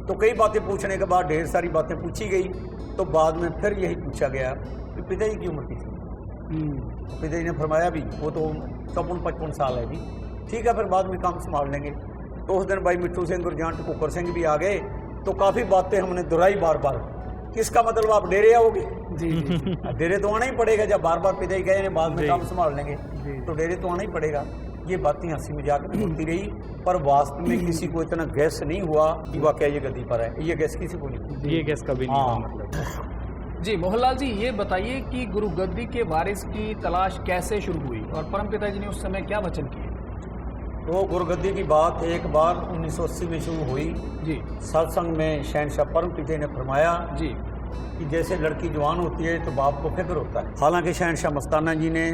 तो कई बातें पूछने के बाद ढेर सारी बातें पूछी गई। तो बाद में फिर यही पूछा गया कि पिताजी की उम्र कितनी? पिताजी ने फरमाया भी वो तो 54-55 साल है जी। ठीक है, फिर बाद में काम संभाल लेंगे। तो उस दिन भाई मिट्ठू सिंह, गुरजंट, कुकर सिंह भी आ गए। तो काफ़ी बातें हमने दोहराई बार बार, किसका मतलब आप डेरे आओगे? जी जी, डेरे तो आना ही पड़ेगा, जब बार बार पिताजी कहे बाद में काम संभाल लेंगे, तो डेरे तो आना ही पड़ेगा। ये बातें हंसी मजाक में होती रही, पर वास्तव में किसी को इतना गैस नहीं हुआ कि वाकई ये गद्दी पर है। ये गैस किसी को नहीं, ये गैस कभी नहीं हुआ मतलब। जी मोहनलाल जी, ये बताइए कि गुरु गद्दी के वारिस की तलाश कैसे शुरू हुई और परम पिताजी ने उस समय क्या वचन किए? तो गुरुगद्दी की बात एक बार 1980 में शुरू हुई जी। सत्संग में शहनशाह परम पिताजी ने फरमाया जी कि जैसे लड़की जवान होती है तो बाप को फिक्र होता है। हालांकि शहनशाह मस्ताना जी ने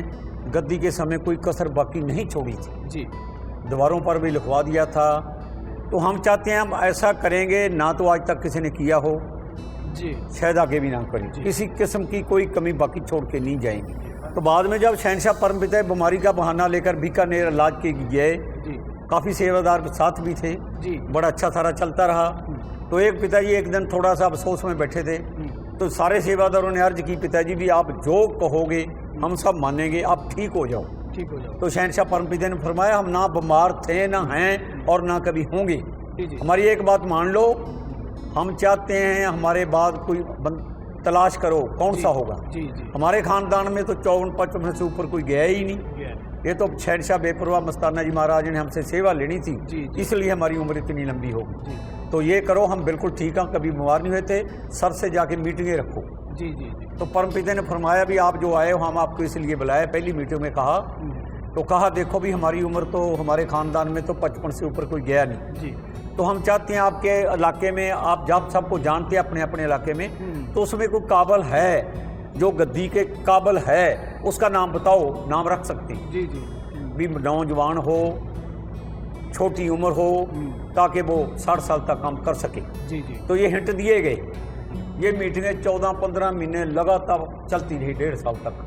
गद्दी के समय कोई कसर बाकी नहीं छोड़ी थी जी, दीवारों पर भी लिखवा दिया था। तो हम चाहते हैं हम ऐसा करेंगे, ना तो आज तक किसी ने किया हो जी, शायद आगे भी ना करें, किसी किस्म की कोई कमी बाकी छोड़ के नहीं जाएंगे। तो बाद में जब शहनशाह परम पिताजी बीमारी का बहाना लेकर बीकानेर इलाज के गए, काफ़ी सेवादार साथ भी थे जी, बड़ा अच्छा सारा चलता रहा। तो एक पिताजी एक दिन थोड़ा सा अफसोस में बैठे थे, तो सारे सेवादारों ने अर्ज की, पिताजी भी आप जो कहोगे हम सब मानेंगे, आप ठीक हो जाओ, ठीक हो जाओ। तो शहनशाह परम पिताजी ने फरमाया, हम ना बीमार थे, ना हैं और ना कभी होंगे। हमारी एक बात मान लो, हम चाहते हैं हमारे बाद कोई तलाश करो कौन सा होगा। जी जी, हमारे खानदान में तो 54-55 से ऊपर कोई गया ही नहीं। ये तो शहनशाह बेपरवाह मस्ताना जी महाराज ने हमसे सेवा लेनी थी, इसलिए हमारी उम्र इतनी लंबी होगी। तो ये करो, हम बिल्कुल ठीक हैं, कभी बीमार नहीं हुए थे, सर से जाके मीटिंगें रखो। जी जी, तो परम पिता ने फरमाया भी आप जो आए हो हम आपको इसलिए बुलाए। पहली मीटिंग में कहा, तो कहा देखो भी हमारी उम्र तो हमारे खानदान में तो 55 से ऊपर कोई गया नहीं जी, तो हम चाहते हैं आपके इलाके में, आप जब सबको जानते हैं अपने अपने इलाके में, तो उसमें कोई काबिल है जो गद्दी के काबिल है, उसका नाम बताओ, नाम रख सकते हैं। जी जी, भी नौजवान हो, छोटी उम्र हो, ताकि वो 60 साल तक काम कर सके। जी जी, तो ये हिंट दिए गए। ये मीटिंगें 14-15 महीने लगातार चलती रही, 1.5 साल तक।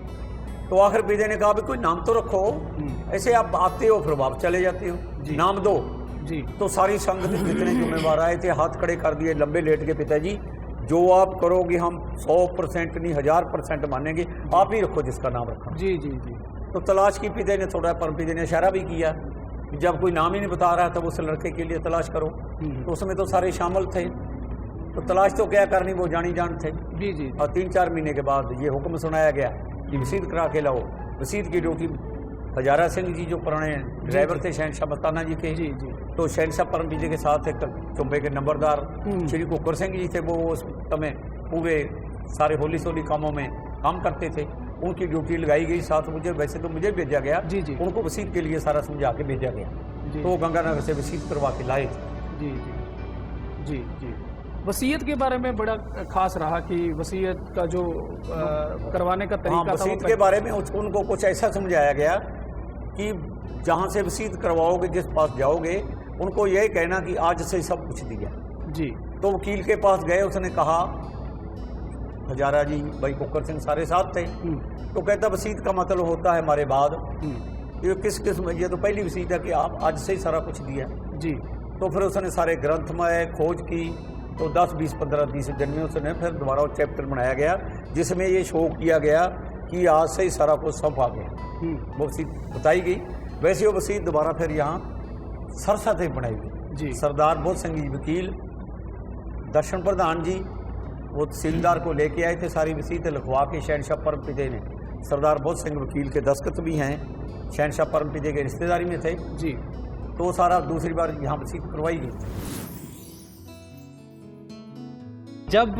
तो आखिर पिता ने कहा भी कोई नाम तो रखो, ऐसे आप आते हो फिर आप चले जाते हो, नाम दो जी। तो सारी संगत जितने जिम्मेवार आए थे हाथ खड़े कर दिए, लंबे लेट के, पिताजी जो आप करोगे हम 100% नहीं 1000% मानेंगे, आप ही रखो जिसका नाम रखा। जी जी जी, तो तलाश की पिता ने, थोड़ा परम पिता ने इशारा भी किया, जब कोई नाम ही नहीं बता रहा था उस लड़के के लिए तलाश करो। तो उसमें तो सारे शामिल थे, तो तलाश तो क्या करनी, वो जानी जान थे। जी जी, और 3-4 महीने के बाद ये हुक्म सुनाया गया कि वसीयत करा के लाओ। वसीयत की ड्यूटी हजारा सिंह जी जो पुराने ड्राइवर थे शहनशाह मस्ताना जी के, जी जी, तो शहनशाह परम जी के साथ एक चुंबे के नंबरदार श्री कुकर सिंह जी थे, वो उस समय पूरे सारे होली सोली कामों में काम करते थे, उनकी ड्यूटी लगाई गई साथ मुझे। वैसे तो मुझे भेजा गया, जी जी, उनको वसीयत के लिए सारा समझा के भेजा गया, तो वो गंगानगर से वसीयत करवा के लाए थे। जी जी जी जी। वसीयत के बारे में बड़ा खास रहा कि वसीयत का जो करवाने का तरीका था, वसीयत के बारे में उनको कुछ ऐसा समझाया गया कि जहाँ से वसीयत करवाओगे, जिस पास जाओगे, उनको यही कहना कि आज से सब कुछ दिया। जी। तो वकील के पास गए, उसने कहा, हजारा जी, भाई कुकर सिंह सारे साथ थे, तो कहता वसीयत का मतलब होता है हमारे बाद, ये किस किस्म, ये तो पहली वसीयत है कि आप आज से ही सारा कुछ दिया। जी। तो फिर उसने सारे ग्रंथ में खोज की, तो 10, 20, 15, 20 दिन में उसने फिर दोबारा वो चैप्टर बनाया गया जिसमें ये शो किया गया कि आज से ही सारा कुछ सब आ गया। वो वसीयत बताई गई। वैसे वो वसीयत दोबारा फिर यहाँ सरसा से बनाई गई। जी। सरदार बोध सिंह जी वकील, दर्शन प्रधान जी, वो तहसीलदार को लेके आए थे, सारी वसीयतें लिखवा के शहनशाह परमपिते ने, सरदार बोध सिंह वकील के दस्तखत भी हैं, शहनशाह परमपिते के रिश्तेदारी में थे जी। तो सारा दूसरी बार यहाँ वसीयत करवाई गई। जब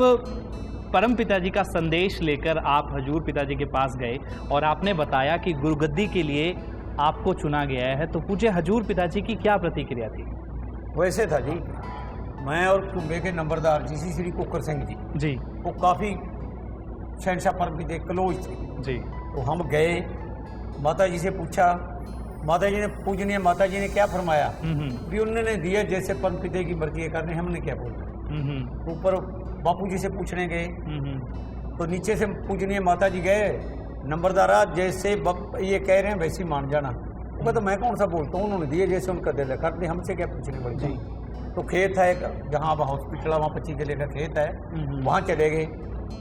परम पिताजी का संदेश लेकर आप हजूर पिताजी के पास गए और आपने बताया कि गुरुगद्दी के लिए आपको चुना गया है, तो पूछे हजूर पिताजी की क्या प्रतिक्रिया थी? वैसे था जी, मैं और कुंभे के नंबरदार जी श्री कुकर सिंह जी, वो काफ़ी शहनशाह परमपिते क्लोज थे जी। तो हम गए, माता जी से पूछा, माता जी ने पूजनीय माता जी ने क्या फरमाया भी उन्होंने दिया जैसे परमपिते की मर्जी करने, हमने क्या बोला। ऊपर बापू जी से पूछने गए तो नीचे से पूजनीय माता जी गए, नंबरदारा जैसे ये कह रहे हैं वैसे ही मान जाना। वो कहता मैं कौन सा बोलता हूँ, उन्होंने दिए जैसे उनका दिल है, कर दे, हमसे क्या पूछने पड़ता है। तो खेत है जहाँ हॉस्पिटल है, वहाँ 25 किले का खेत है, वहाँ चले गए।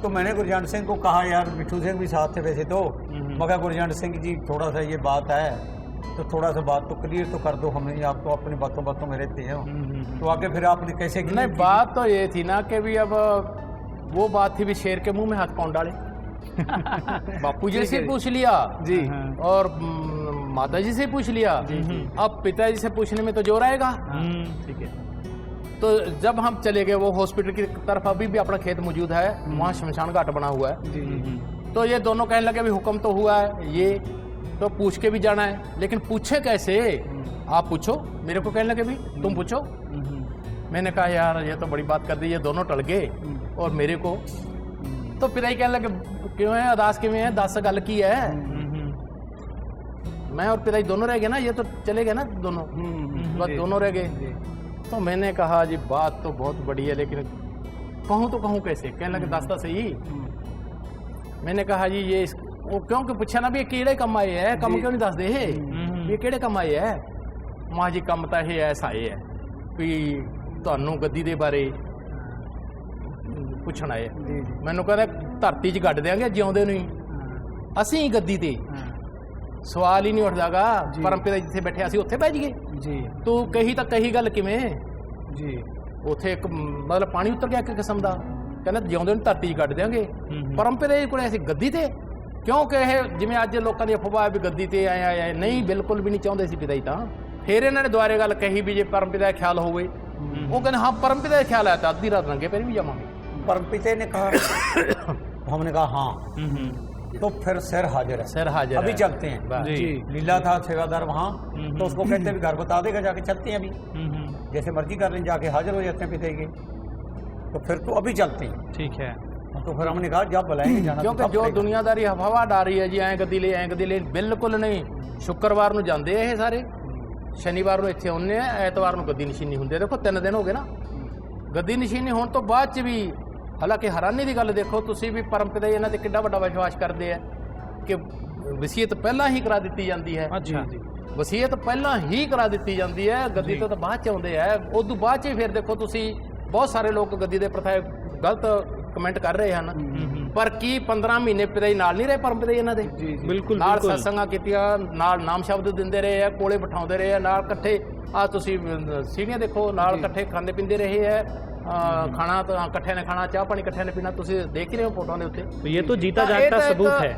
तो मैंने गुरजंट सिंह को कहा, यार बिट्ठू सिंह भी साथ थे वैसे तो, मगर गुरजंट सिंह जी थोड़ा सा ये बात है तो थोड़ा सा बात तो क्लियर तो कर दो, हमें आप तो अपनी बातों में रहते हैं। तो आगे फिर आपने कैसे की? नहीं, बात तो ये थी ना कि भी अब वो बात थी भी शेर के मुंह में हाथ कौन डाले। बापू जी से पूछ लिया जी और माता जी से पूछ लिया, अब पिताजी से पूछने में तो जोर आएगा। ठीक है। तो जब हम चले गए, वो हॉस्पिटल की तरफ अभी भी अपना खेत मौजूद है, वहाँ शमशान घाट बना हुआ है। तो ये दोनों कहने लगे भी हुक्म तो हुआ है, ये तो पूछ के भी जाना है, लेकिन पूछे कैसे? आप पूछो, मेरे को कहने लगे भी तुम पूछो। मैंने कहा यार ये तो बड़ी बात कर दी, ये दोनों टल गए और मेरे को तो पिताजी कहने लगे क्यों है अदास किवें है, 10 गल की है। मैं और पिताजी दोनों रह गए ना, ये तो चले गए ना दोनों, बस दोनों रह गए। तो मैंने कहा जी बात तो बहुत बड़ी है, लेकिन कहूँ तो कहूँ कैसे? कहने लगे 10 सही। मैंने कहा जी ये वो क्योंकि पूछा ना भी ये केड़े कम आए है, कम क्यों नहीं दस दे ये केड़े कम आए है। मां जी कम तो ये ऐसा है भी ਤੁਹਾਨੂੰ ਗੱਦੀ ਦੇ ਬਾਰੇ ਪੁੱਛਣਾ ਹੈ। ਮੈਨੂੰ ਕਹਿੰਦਾ ਧਰਤੀ 'ਚ ਗੱਡ ਦਿਆਂਗੇ ਜਿਉਂਦੇ ਨੂੰ ਹੀ, ਅਸੀਂ ਗੱਦੀ ਤੇ ਸਵਾਲ ਹੀ ਨਹੀਂ ਉੱਠਦਾਗਾ। ਪਰਮਪਿਤਾ ਜਿੱਥੇ ਬੈਠੇ ਅਸੀਂ ਉੱਥੇ ਬਹਿ ਜਾਈਏ ਜੀ। ਤੂੰ ਕਹੀ ਤਾਂ ਕਹੀ ਗੱਲ ਕਿਵੇਂ ਜੀ? ਉੱਥੇ ਇੱਕ ਮਤਲਬ ਪਾਣੀ ਉਤਰ ਗਿਆ ਇੱਕ ਕਿਸਮ ਦਾ, ਕਹਿੰਦਾ ਜਿਉਂਦੇ ਨੂੰ ਧਰਤੀ 'ਚ ਗੱਡ ਦਿਆਂਗੇ। ਪਰਮਪਿਤਾ ਜੀ ਕੋਲੇ ਅਸੀਂ ਗੱਦੀ ਤੇ, ਕਿਉਂਕਿ ਇਹ ਜਿਵੇਂ ਅੱਜ ਲੋਕਾਂ ਦੀ ਅਫਵਾਹ ਵੀ ਗੱਦੀ ਤੇ ਆਏ ਨਹੀਂ, ਬਿਲਕੁਲ ਵੀ ਨਹੀਂ ਚਾਹੁੰਦੇ ਸੀ ਪਿਤਾ ਜੀ ਤਾਂ। ਫਿਰ ਇਹਨਾਂ ਨੇ ਦੁਆਰੇ ਗੱਲ ਕਹੀ ਵੀ ਜੇ ਪਰਮਪਿਤਾ ਦਾ ਖਿਆਲ ਹੋਵੇ, वो कहने हाँ परमपिता का ख्याल आता, आधी रात रंगे पैर भी जावांगे। परमपिता ने कहा, हमने कहा हाँ। तो फिर सिर हाजिर है, सिर हाजिर अभी है। चलते हैं जी। लीला था सेवादार वहाँ, तो उसको कहते हैं घर बता देगा, जाके चलते हैं अभी, जैसे मर्जी कर लें, जाके हाजिर हो जाते हैं पिता के। तो फिर तो अभी चलते हैं, ठीक है। तो फिर हमने कहा जब बुलाएंगे जाना, क्योंकि जो दुनियादारी हवा डाल रही है जी, ऐ गद्दी ले बिल्कुल नहीं। शुक्रवार ਨੂੰ ਜਾਂਦੇ ਇਹ ਸਾਰੇ, शनिवार ਨੂੰ ਇੱਥੇ ਆਉਂਦੇ ਆ, ਐਤਵਾਰ ਨੂੰ ਗੱਦੀ ਨਸ਼ੀਨੀ ਹੁੰਦੇ। ਦੇਖੋ 3 ਦਿਨ ਹੋ ਗਏ ਨਾ ਗੱਦੀ ਨਸ਼ੀਨੀ ਹੋਣ ਤੋਂ ਬਾਅਦ ਚ ਵੀ। ਹਾਲਾਂਕਿ ਹੈਰਾਨੀ ਦੀ ਗੱਲ ਦੇਖੋ ਤੁਸੀਂ ਵੀ ਪਰਮਪਿਤਾ ਇਹਨਾਂ ਤੇ ਕਿੰਨਾ ਵੱਡਾ ਵਿਸ਼ਵਾਸ ਕਰਦੇ ਆ ਕਿ ਵਸੀਅਤ ਪਹਿਲਾਂ ਹੀ ਕਰਾ ਦਿੱਤੀ ਜਾਂਦੀ ਹੈ। ਅੱਛਾ ਜੀ, ਵਸੀਅਤ ਪਹਿਲਾਂ ਹੀ ਕਰਾ ਦਿੱਤੀ ਜਾਂਦੀ ਹੈ, ਗੱਦੀ ਤੋਂ ਤਾਂ ਬਾਅਦ ਚ ਆਉਂਦੇ ਆ। ਉਸ ਤੋਂ ਬਾਅਦ ਚ ਫਿਰ ਦੇਖੋ ਤੁਸੀਂ ਬਹੁਤ ਸਾਰੇ ਲੋਕ ਗੱਦੀ ਦੇ ਪ੍ਰਥਾ ਗਲਤ ਕਮੈਂਟ ਕਰ ਰਹੇ ਹਨ, ਪਰ ਕੀ 15 ਮਹੀਨੇ ਪਿਤਾ ਜੀ ਨਾਲ ਨਹੀਂ ਰਹੇ ਪਰਮਪਿਤਾ ਜੀ ਇਹਨਾਂ ਦੇ? ਬਿਲਕੁਲ ਨਾਲ ਸਤਸੰਗਾਂ ਕੀਤੀਆਂ, ਨਾਲ ਨਾਮ ਸ਼ਬਦ ਦਿੰਦੇ ਰਹੇ ਆ, ਕੋਲੇ ਬਿਠਾਉਂਦੇ ਰਹੇ ਆ, ਨਾਲ ਇਕੱਠੇ ਆ ਤੁਸੀਂ ਸੀੜੀਆਂ ਦੇਖੋ, ਨਾਲ ਇਕੱਠੇ ਖਾਂਦੇ ਪੀਂਦੇ ਰਹੇ ਆ, ਖਾਣਾ ਤਾਂ ਇਕੱਠਿਆਂ ਨੇ ਖਾਣਾ, ਚਾਹ ਪਾਣੀ ਇਕੱਠਿਆਂ ਨੇ ਪੀਣਾ, ਤੁਸੀਂ ਦੇਖ ਹੀ ਰਹੇ ਹੋ ਫੋਟੋਆਂ ਦੇ ਉੱਤੇ। ये तो जीता जागता सबूत है।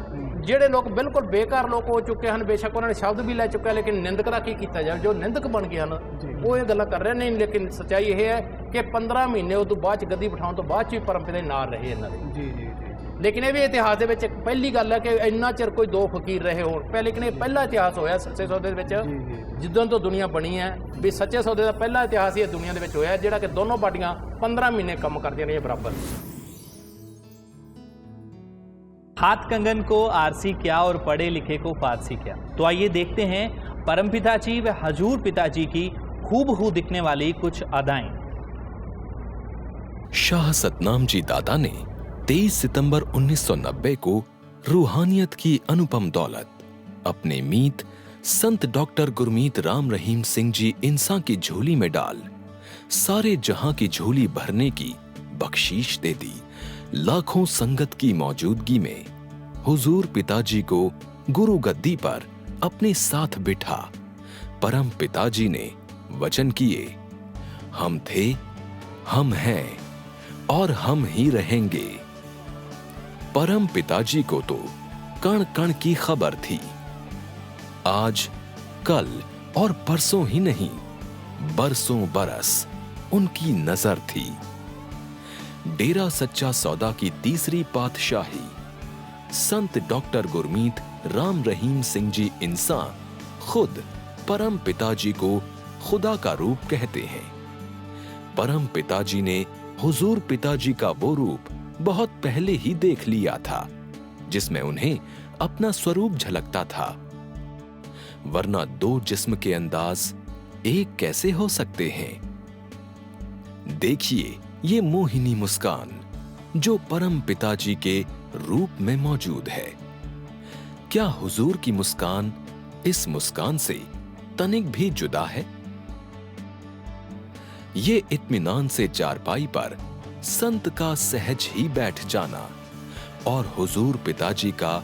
ਜਿਹੜੇ ਲੋਕ ਬਿਲਕੁਲ ਬੇਕਾਰ ਲੋਕ ਹੋ ਚੁੱਕੇ ਹਨ, ਬੇਸ਼ੱਕ ਉਹਨਾਂ ਨੇ ਸ਼ਬਦ ਵੀ ਲੈ ਚੁੱਕਿਆ, ਲੇਕਿਨ ਨਿੰਦਕ ਦਾ ਕੀ ਕੀਤਾ ਜਾਵੇ? ਜੋ ਨਿੰਦਕ ਬਣ ਗਏ ਹਨ ਉਹ ਇਹ ਗੱਲਾਂ ਕਰ ਰਹੇ ਨਹੀਂ, ਲੇਕਿਨ ਸੱਚਾਈ ਇਹ ਹੈ ਕਿ 15 ਮਹੀਨੇ ਉਸ ਤੋਂ ਬਾਅਦ ਚ ਗੱਦੀ ਬਿਠਾਉਣ ਤੋਂ ਬਾਅਦ ਚ ਵੀ ਪਰਮਪਿਤਾ ਦੇ ਨਾਲ ਰਹੇ ਇਹਨਾਂ ਦੇ। ਜੀ। ਲੇਕਿਨ ਇਹ ਵੀ ਇਤਿਹਾਸ ਦੇ ਵਿੱਚ ਇੱਕ ਪਹਿਲੀ ਗੱਲ ਹੈ ਕਿ ਇੰਨਾ ਚਿਰ ਕੋਈ 2 ਫਕੀਰ ਰਹੇ ਹੋਣ, ਲੇਕਿਨ ਇਹ ਪਹਿਲਾ ਇਤਿਹਾਸ ਹੋਇਆ ਸੱਚੇ ਸੌਦੇ ਦੇ ਵਿੱਚ ਜਿੱਦਾਂ ਤੋਂ ਦੁਨੀਆ ਬਣੀ ਹੈ। ਵੀ ਸੱਚੇ ਸੌਦੇ ਦਾ ਪਹਿਲਾ ਇਤਿਹਾਸ ਹੀ ਇਹ ਦੁਨੀਆ ਦੇ ਵਿੱਚ ਹੋਇਆ ਜਿਹੜਾ ਕਿ ਦੋਨੋਂ ਪਾਰਟੀਆਂ 15 ਮਹੀਨੇ ਕੰਮ ਕਰਦੀਆਂ ਰਹੀਆਂ ਬਰਾਬਰ। हाथ कंगन को आरसी क्या और पढ़े लिखे को फारसी क्या। तो आइए देखते हैं परमपिता जी व हजूर पिताजी की हूबहू दिखने वाली कुछ अदाएं। शाह सतनाम जी दादा ने 23 सितंबर 1990 को रूहानियत की अनुपम दौलत अपने मीत संत डॉक्टर गुरमीत राम रहीम सिंह जी इंसान की झोली में डाल सारे जहां की झोली भरने की बख्शीश दे दी। लाखों संगत की मौजूदगी में हुजूर पिताजी को गुरु गद्दी पर अपने साथ बिठा परम पिताजी ने वचन किए, हम थे, हम हैं और हम ही रहेंगे। परम पिताजी को तो कण कण की खबर थी। आज, कल और परसों ही नहीं, बरसों बरस उनकी नजर थी। डेरा सच्चा सौदा की तीसरी पातशाही संत डॉक्टर गुरमीत राम रहीम सिंह जी इंसान खुद परम पिताजी को खुदा का रूप कहते हैं। परम पिताजी ने हुजूर पिताजी का वो रूप बहुत पहले ही देख लिया था जिसमें उन्हें अपना स्वरूप झलकता था, वरना दो जिस्म के अंदाज एक कैसे हो सकते हैं। देखिए ये मोहिनी मुस्कान जो परम पिताजी के रूप में मौजूद है। क्या हुजूर की मुस्कान इस मुस्कान से तनिक भी जुदा है? ये इत्मीनान से चारपाई पर संत का सहज ही बैठ जाना और हुजूर पिताजी का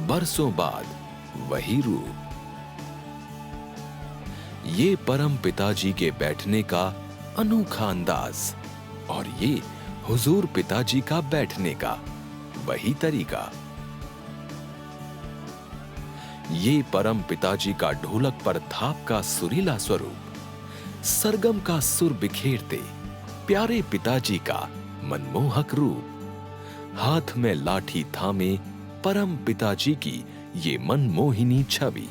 बरसों बाद वही रूप। ये परम पिताजी के बैठने का अनोखा अंदाज और ये हुजूर पिताजी का बैठने का वही तरीका। ये परम पिताजी का ढोलक पर थाप का सुरीला स्वरूप, सरगम का सुर बिखेरते प्यारे पिताजी का मनमोहक रूप, हाथ में लाठी थामे परम पिताजी की ये मनमोहिनी छवि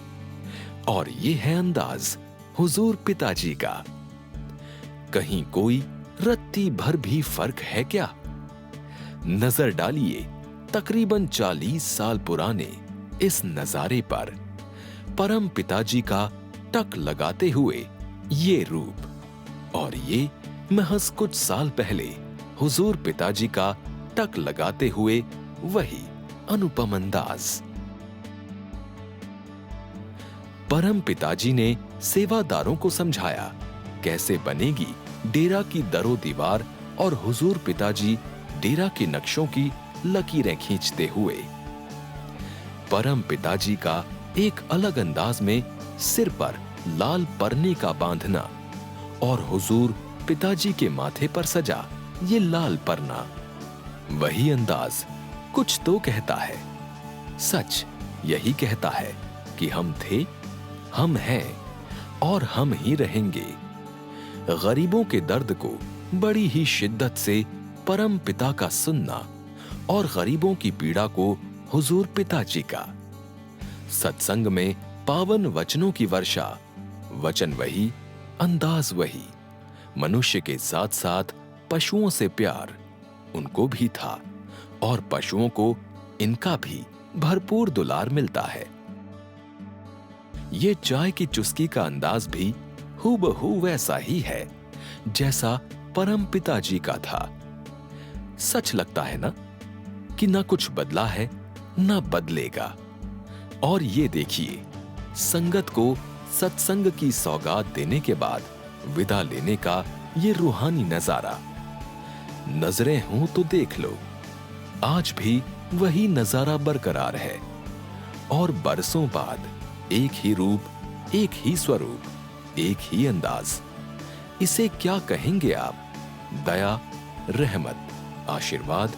और ये है अंदाज हुजूर पिताजी का। कहीं कोई रत्ती भर भी फर्क है क्या? नजर डालिए तकरीबन 40 साल पुराने इस नजारे पर परम पिताजी का टक लगाते हुए ये रूप और ये महज कुछ साल पहले हुजूर पिताजी का टक लगाते हुए वही अनुपम अंदाज। परम पिताजी ने सेवादारों को समझाया कैसे बनेगी डेरा की दरो दीवार और हुजूर पिताजी डेरा के नक्शों की लकीरें खींचते हुए। परम पिताजी का एक अलग अंदाज में सिर पर लाल परने का बांधना और हुजूर पिताजी के माथे पर सजा ये लाल परना, वही अंदाज कुछ तो कहता है। सच यही कहता है कि हम थे, हम हैं और हम ही रहेंगे। गरीबों के दर्द को बड़ी ही शिद्दत से परम पिता का सुनना और गरीबों की पीड़ा को हुजूर पिताजी का। सत्संग में पावन वचनों की वर्षा, वचन वही, अंदाज वही। मनुष्य के साथ साथ पशुओं से प्यार उनको भी था और पशुओं को इनका भी भरपूर दुलार मिलता है। ये चाय की चुस्की का अंदाज भी हूबहू वैसा ही है जैसा परम पिताजी का था। सच लगता है ना कि ना कुछ बदला है ना बदलेगा। और ये देखिए, संगत को सत्संग की सौगात देने के बाद विदा लेने का ये रूहानी नजारा। नजरें हों तो देख लो, आज भी वही नजारा बरकरार है और बरसों बाद एक ही रूप, एक ही स्वरूप, एक ही अंदाज। इसे क्या कहेंगे आप? दया, रहमत, आशीर्वाद,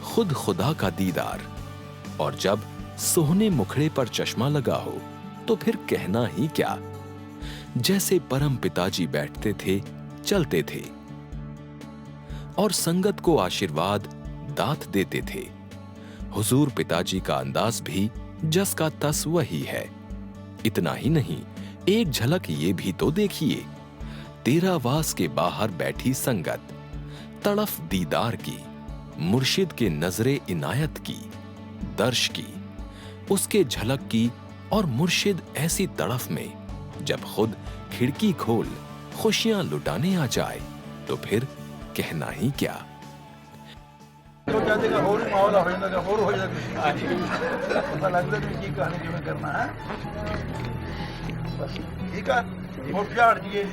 खुद खुदा का दीदार। और जब सोहने मुखड़े पर चश्मा लगा हो तो फिर कहना ही क्या। जैसे परम पिताजी बैठते थे, चलते थे और संगत को आशीर्वाद, दात देते थे। हुजूर पिताजी का अंदाज भी जस का तस वही है। इतना ही नहीं, एक झलक ये भी तो देखिए, तेरावास के बाहर बैठी संगत, तड़फ दीदार की, मुर्शिद के नजरे इनायत की, दर्श की, उसके झलक की और मुर्शिद ऐसी तड़फ में जब खुद खिड़की खोल खुशियां लुटाने आ जाए तो फिर कहना ही क्या। तो क्या देगा होर माहौल हो जाएगा, होर हो जाएगा, पता लगता है की कहानी किवें करना है। बस ठीक है, होर झाड़ दिए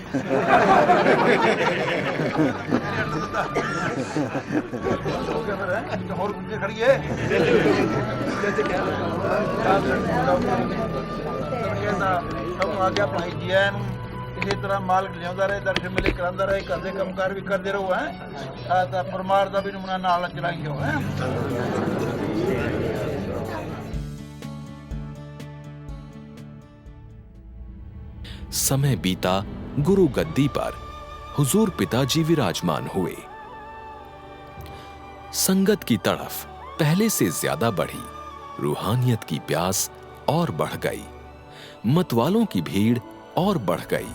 हो गया फिर है होर कुत्ते खड़ी है सब आ गया भाई जी है इसी तरह मालिक लिया रहे, दर्शन मेले करांदा रहे, घर के कामकार भी करते रहो है, परमार का भी नमूना नाल चलाई जाओ है। समय बीता, गुरु गद्दी पर हुजूर पिताजी विराजमान हुए। संगत की तड़फ पहले से ज्यादा बढ़ी, रूहानियत की प्यास और बढ़ गई, मतवालों की भीड़ और बढ़ गई,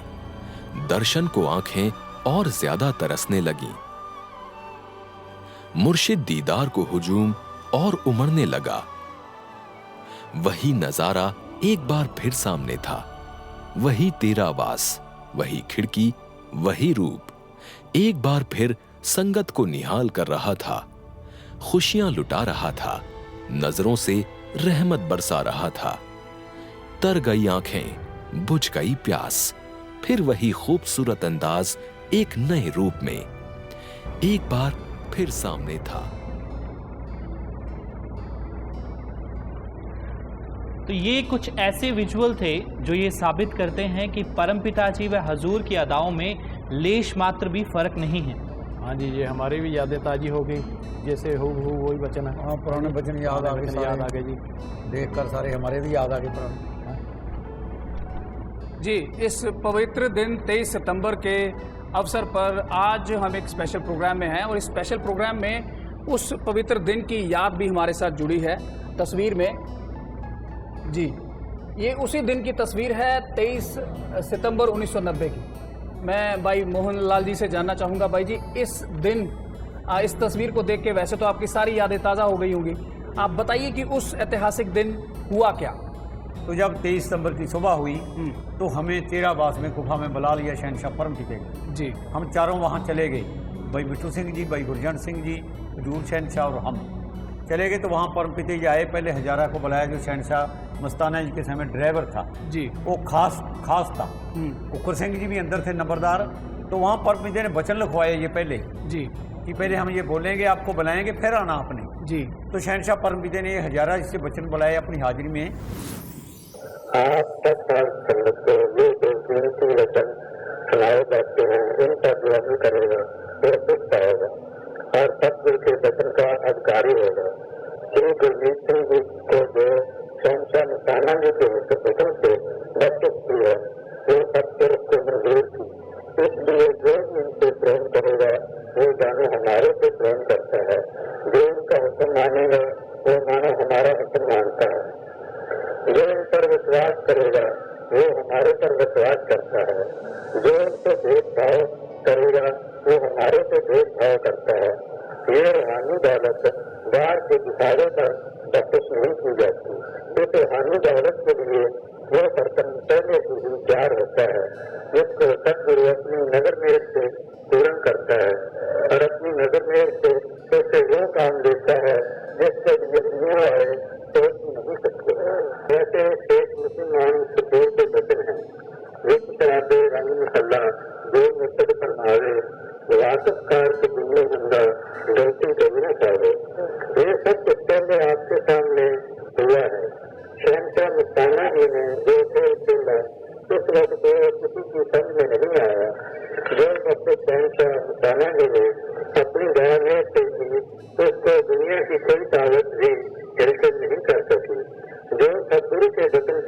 दर्शन को आंखें और ज्यादा तरसने लगी। मुर्शिद दीदार को हुजूम और उमड़ने लगा। वही नजारा एक बार फिर सामने था, वही तेरा वास, वही खिड़की, वही रूप एक बार फिर संगत को निहाल कर रहा था, खुशियां लुटा रहा था, नजरों से रहमत बरसा रहा था। तर गई आंखें, बुझ गई प्यास, फिर वही खूबसूरत अंदाज एक नए रूप में एक बार फिर सामने था। तो ये कुछ ऐसे विजुअल थे जो ये साबित करते हैं कि परमपिता जी व हजूर की अदाओं में लेश मात्र भी फर्क नहीं है। हाँ जी, ये हमारी भी यादें ताजी हो गई, जैसे हो वही वचन है। हाँ, पुराने वचन याद आ गए जी, देख कर सारे हमारे भी याद आ गए पुराने। जी, इस पवित्र दिन 23 सितंबर के अवसर पर आज हम एक स्पेशल प्रोग्राम में हैं और इस स्पेशल प्रोग्राम में उस पवित्र दिन की याद भी हमारे साथ जुड़ी है तस्वीर में। जी, ये उसी दिन की तस्वीर है 23 सितंबर 1990 की। मैं भाई मोहन लाल जी से जानना चाहूँगा, भाई जी इस दिन इस तस्वीर को देख के वैसे तो आपकी सारी यादें ताज़ा हो गई होंगी, आप बताइए कि उस ऐतिहासिक दिन हुआ क्या। तो जब 23 सितंबर की सुबह हुई तो हमें तेरावास में गुफा में बुला लिया शहनशाह परमपिता जी। हम चारों वहाँ चले गए, भाई बिट्टू सिंह जी, भाई गुरजंट सिंह जी, हजूर शहनशाह और हम चले गए। तो वहाँ परमपिता जी आए, पहले हजारा को बुलाया जो शहनशाह मस्ताना जी के समय ड्राइवर था जी, वो खास था। उकर सिंह जी भी अंदर थे नंबरदार। तो वहाँ परमपिता ने वचन लिखवाए ये पहले जी कि पहले हम ये बोलेंगे, आपको बुलाएंगे, फिर आना आपने जी। तो शहनशाह परमपिता ने हजारा जिससे वचन बुलाए अपनी हाजिरी में, आप तक संगत को ये कीमती वचन सुनाए जाते हैं, इनका जो अमल करेगा वह दुख पाएगा और सतगुरु के वचन का अधिकारी होगा। श्री गुरमीत सिंह जी को जो शहनशाह मस्ताना जी के वचन से बचत की है वो सबसे उसको मंजूर थी, इसलिए जो इनसे प्रेम करेगा वो जानो हमारे से प्रेम करता है, जो इनका हुक्म मानेगा वो मानो हमारा हुक्म मानता है, जो इन पर विश्वास करेगा वो हमारे पर विश्वास करता है, जो इनसे भेदभाव करेगा वो हमारे से भेदभाव करता है। ये रूहानी दौलत बाहर के दिखावे पर वापस नहीं की जाती, इस रूहानी दौलत के लिए वो बर्तन पहले से ही तैयार होता है, जिसको सतगुरु अपनी नजर मेहर से पूर्ण करता है और अपनी नजर मेहर से उसे वो काम देता है जिसके लिए दुनिया है सोच नहीं सकते। जैसे शेख मुसलमान कपूर के वचन है, विच शराबे रंग मसला जो मुस्तक फरमावे, वासफकार के दुनिया बंदा गलती कभी न पावे। ये सब कुछ पहले आपके सामने हुआ है। शहनशाह मस्ताना जी ने जो खेल खेला उस वक्त तो किसी की समझ में नहीं आया, जो वक्त शहनशाह मस्ताना जी ने अपनी दया से की उसको दुनिया की कोई ताकत भी हिलचल नहीं कर सकी। जो सतगुरु के वचन